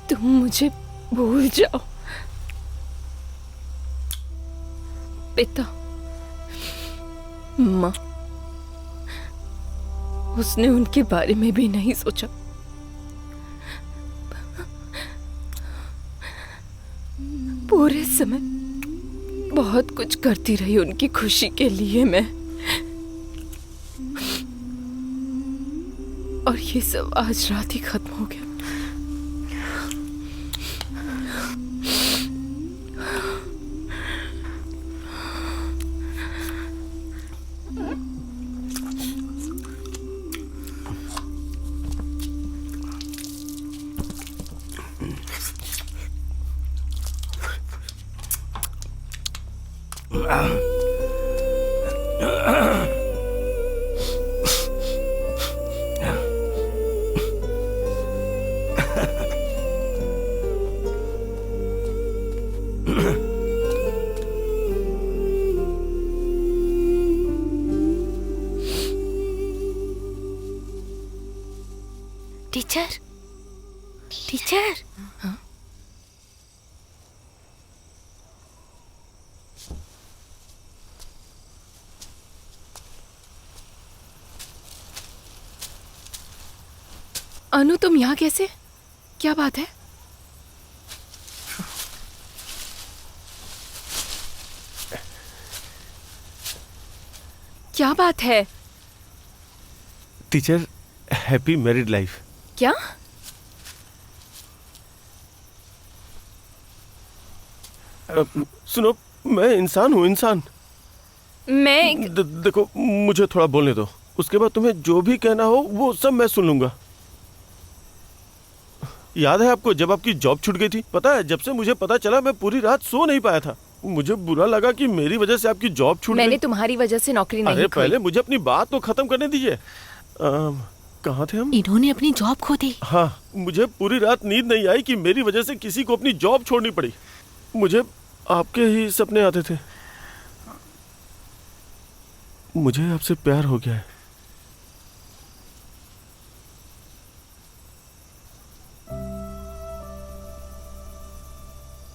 तुम मुझे भूल जाओ। पिता, माँ, उसने उनके बारे में भी नहीं सोचा। पूरे समय बहुत कुछ करती रही उनकी खुशी के लिए मैं, और ये सब आज रात ही खत्म हो गया। टीचर, टीचर, अनु, तुम यहाँ कैसे? क्या बात है? क्या बात है? Teacher, happy married life. क्या? सुनो, मैं इंसान हूँ, इंसान। मैं देखो, मुझे थोड़ा बोलने दो, उसके बाद तुम्हें जो भी कहना हो वो सब मैं सुन लूंगा। याद है आपको जब आपकी जॉब छूट गई थी? पता है, जब से मुझे पता चला मैं पूरी रात सो नहीं पाया था। मुझे बुरा लगा कि मेरी वजह से आपकी जॉब छूट गई। मैंने तुम्हारी वजह से नौकरी नहीं अरे खोई। पहले मुझे अपनी बात तो खत्म करने दीजिए। कहाँ थे हम? इन्होंने अपनी जॉब खो दी। हाँ, मुझे पूरी रात नींद नहीं आई कि मेरी वजह से किसी को अपनी जॉब छोड़नी पड़ी। मुझे आपके ही सपने आते थे। मुझे आपसे प्यार हो गया है।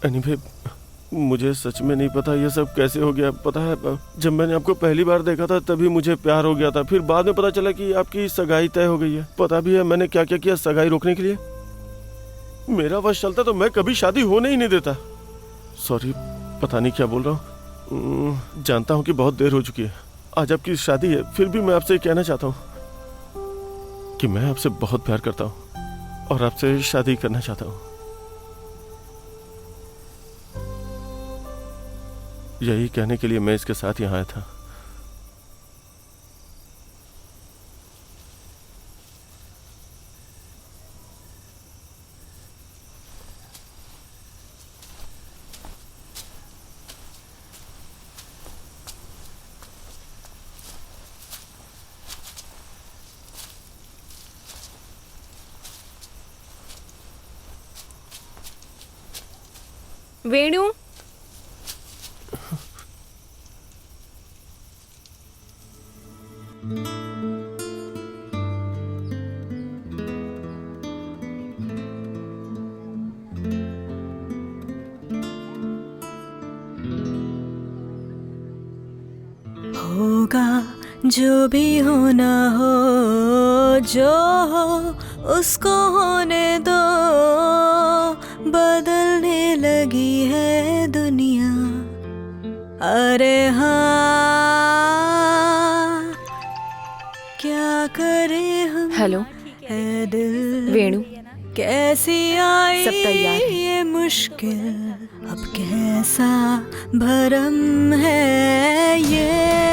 एनीवे, मुझे सच में नहीं पता ये सब कैसे हो गया। पता है, जब मैंने आपको पहली बार देखा था तभी मुझे प्यार हो गया था। फिर बाद में पता चला कि आपकी सगाई तय हो गई है। पता भी है मैंने क्या क्या किया सगाई रोकने के लिए। मेरा वश चलता तो मैं कभी शादी होने ही नहीं देता। सॉरी, पता नहीं क्या बोल रहा हूँ। जानता हूँ कि बहुत देर हो चुकी है। आज आपकी शादी है, फिर भी मैं आपसे कहना चाहता हूँ कि मैं आपसे बहुत प्यार करता हूँ और आपसे शादी करना चाहता हूँ। यही कहने के लिए मैं इसके साथ यहाँ आया था। वेणु, होगा जो भी होना हो, जो हो उसको होने दो। बदलने लगी है दुनिया, अरे हाँ, क्या करे हम। हेलो, है दिल वेणु, कैसी आई सब तैयार है। ये मुश्किल, अब कैसा भरम है ये।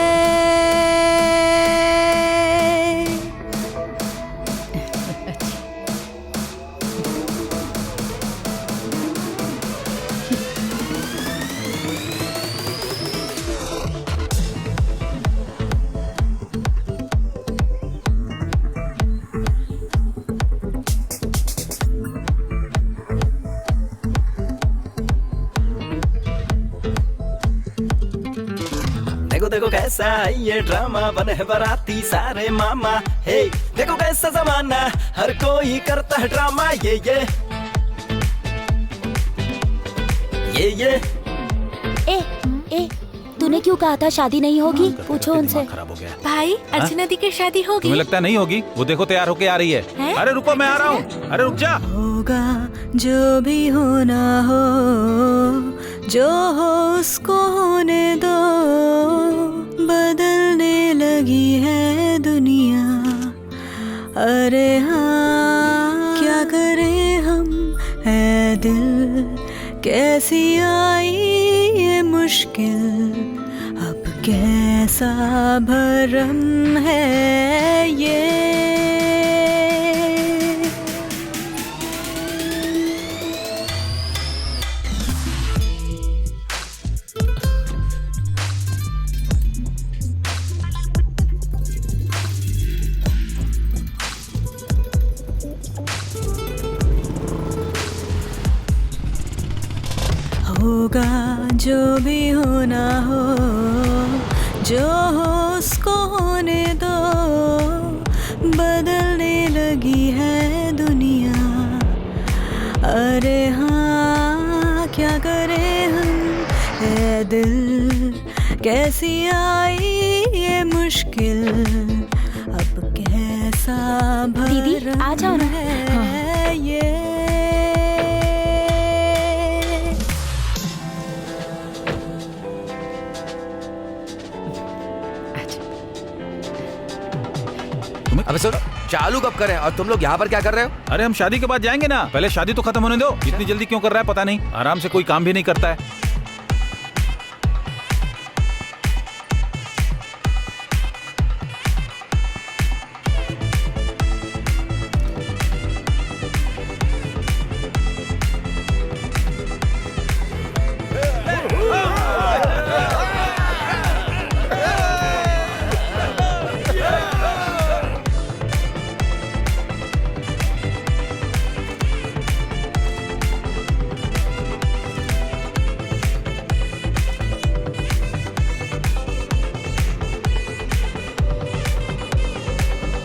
कैसा है ये ड्रामा, बने बराती सारे मामा। हे देखो कैसा जमाना, हर कोई करता है ड्रामा। ये ए तूने क्यों कहा था शादी नहीं होगी? पूछो उनसे। खराब हो गया भाई अर्चना दी की शादी होगी। तुम्हें लगता नहीं होगी? वो देखो तैयार होके आ रही है। अरे रुको मैं आ रहा हूँ। अरे रुक जा। होगा जो भी होना हो, जो हो उसको होने दो। बदलने लगी है दुनिया, अरे हाँ क्या करें हम, है दिल कैसी आई ये मुश्किल, अब कैसा भरम है ये। होगा जो भी होना हो, जो हो उसको होने दो। बदलने लगी है दुनिया, अरे हाँ क्या करें हम, है दिल कैसी आई ये मुश्किल, अब कैसा दीदी आ जाओ ना। है ये। अबे सुनो, चालू कब करें और तुम लोग यहाँ पर क्या कर रहे हो? अरे हम शादी के बाद जाएंगे ना, पहले शादी तो खत्म होने दो। इतनी जल्दी क्यों कर रहा है पता नहीं, आराम से कोई काम भी नहीं करता है।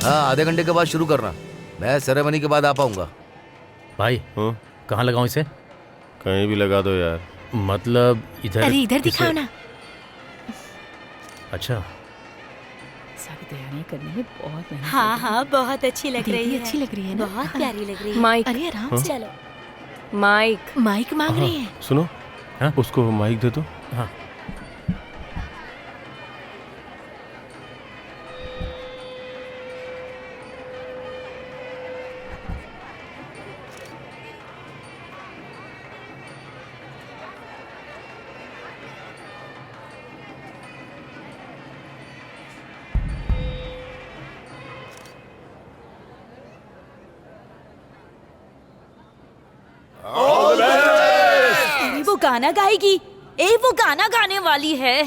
हाँ आधे घंटे के बाद शुरू करना, मैं सेरेमनी के बाद आ पाऊंगा। भाई कहाँ लगाऊं इसे? कहीं भी लगा दो यार। मतलब इधर? अरे इधर दिखाओ ना। अच्छा सारी तैयारियां करने में बहुत मेहनत। हाँ हाँ बहुत अच्छी लग रही है। अच्छी लग रही है ना? बहुत प्यारी लग रही है। माइक। अरे आराम से। चलो माइक माइक मांग रही है। सुनो उसको माइक दे दो। हाँ अरे वो गाना गाएगी। वो गाना गाने वाली है।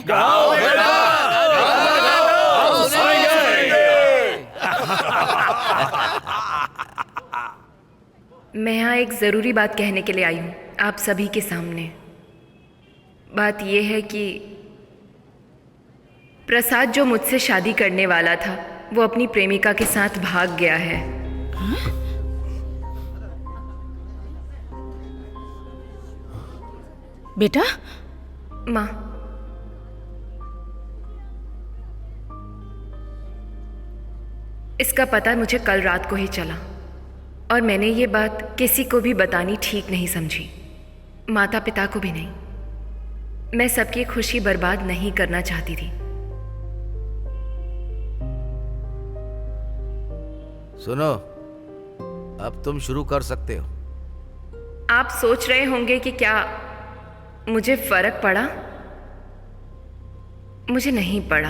मैं यहाँ एक ज़रूरी बात कहने के लिए आई हूँ आप सभी के सामने। बात यह है कि प्रसाद जो मुझसे शादी करने वाला था वो अपनी प्रेमिका के साथ भाग गया है। बेटा माँ इसका पता मुझे कल रात को ही चला और मैंने ये बात किसी को भी बतानी ठीक नहीं समझी, माता पिता को भी नहीं। मैं सबकी खुशी बर्बाद नहीं करना चाहती थी। सुनो अब तुम शुरू कर सकते हो। आप सोच रहे होंगे कि क्या मुझे फर्क पड़ा? मुझे नहीं पड़ा।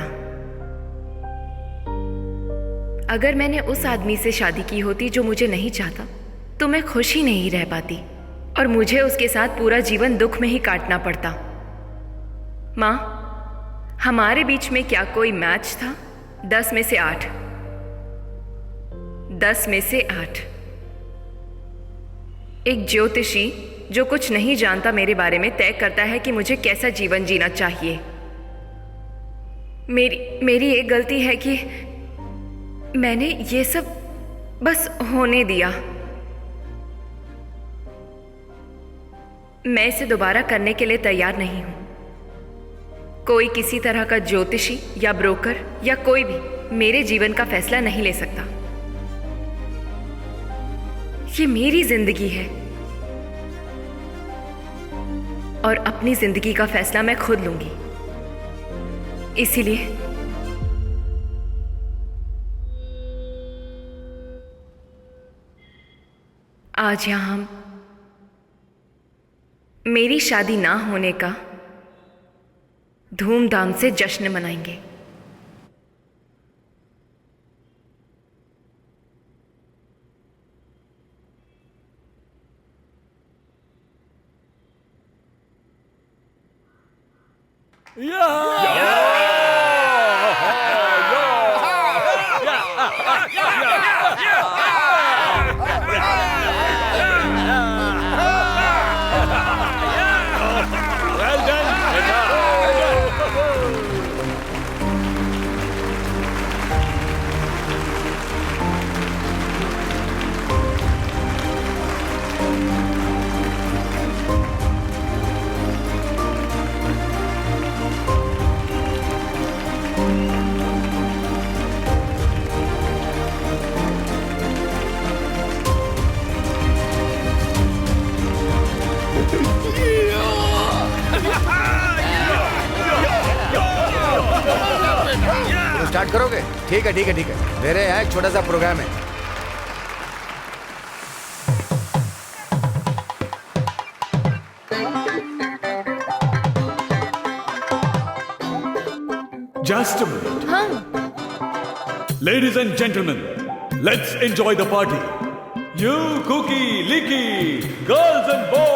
अगर मैंने उस आदमी से शादी की होती जो मुझे नहीं चाहता तो मैं खुश ही नहीं रह पाती और मुझे उसके साथ पूरा जीवन दुख में ही काटना पड़ता। माँ हमारे बीच में क्या कोई मैच था? 10 में से 8। 10 में से 8। एक ज्योतिषी जो कुछ नहीं जानता मेरे बारे में तय करता है कि मुझे कैसा जीवन जीना चाहिए। मेरी एक गलती है कि मैंने ये सब बस होने दिया। मैं इसे दोबारा करने के लिए तैयार नहीं हूं। कोई किसी तरह का ज्योतिषी या ब्रोकर या कोई भी मेरे जीवन का फैसला नहीं ले सकता। ये मेरी जिंदगी है और अपनी जिंदगी का फैसला मैं खुद लूंगी। इसीलिए आज यहां हम मेरी शादी ना होने का धूमधाम से जश्न मनाएंगे। स्टार्ट करोगे? ठीक है ठीक है ठीक है। मेरे यहाँ एक छोटा सा प्रोग्राम है। Just a minute. Ladies and gentlemen, let's enjoy the party. You cookie, licky, girls and boys.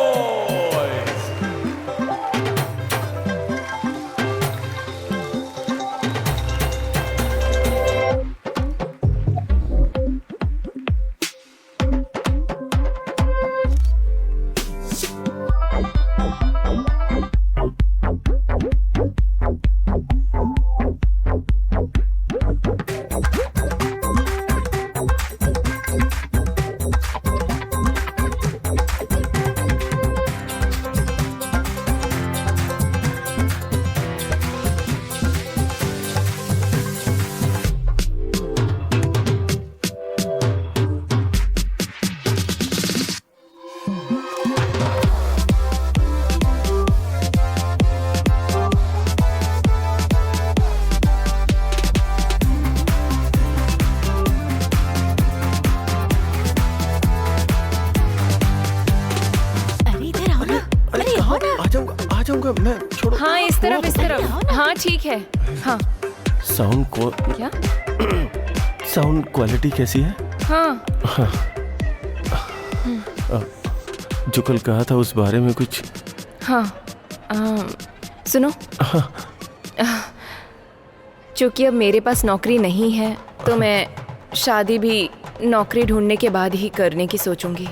मैं छोड़ो। हाँ इस तरफ। हाँ ठीक है। हाँ साउंड को क्या? साउंड क्वालिटी कैसी है? हाँ, हाँ। जो कल कहा था उस बारे में कुछ? हाँ सुनो। हाँ। चूंकि अब मेरे पास नौकरी नहीं है तो मैं शादी भी नौकरी ढूंढने के बाद ही करने की सोचूंगी।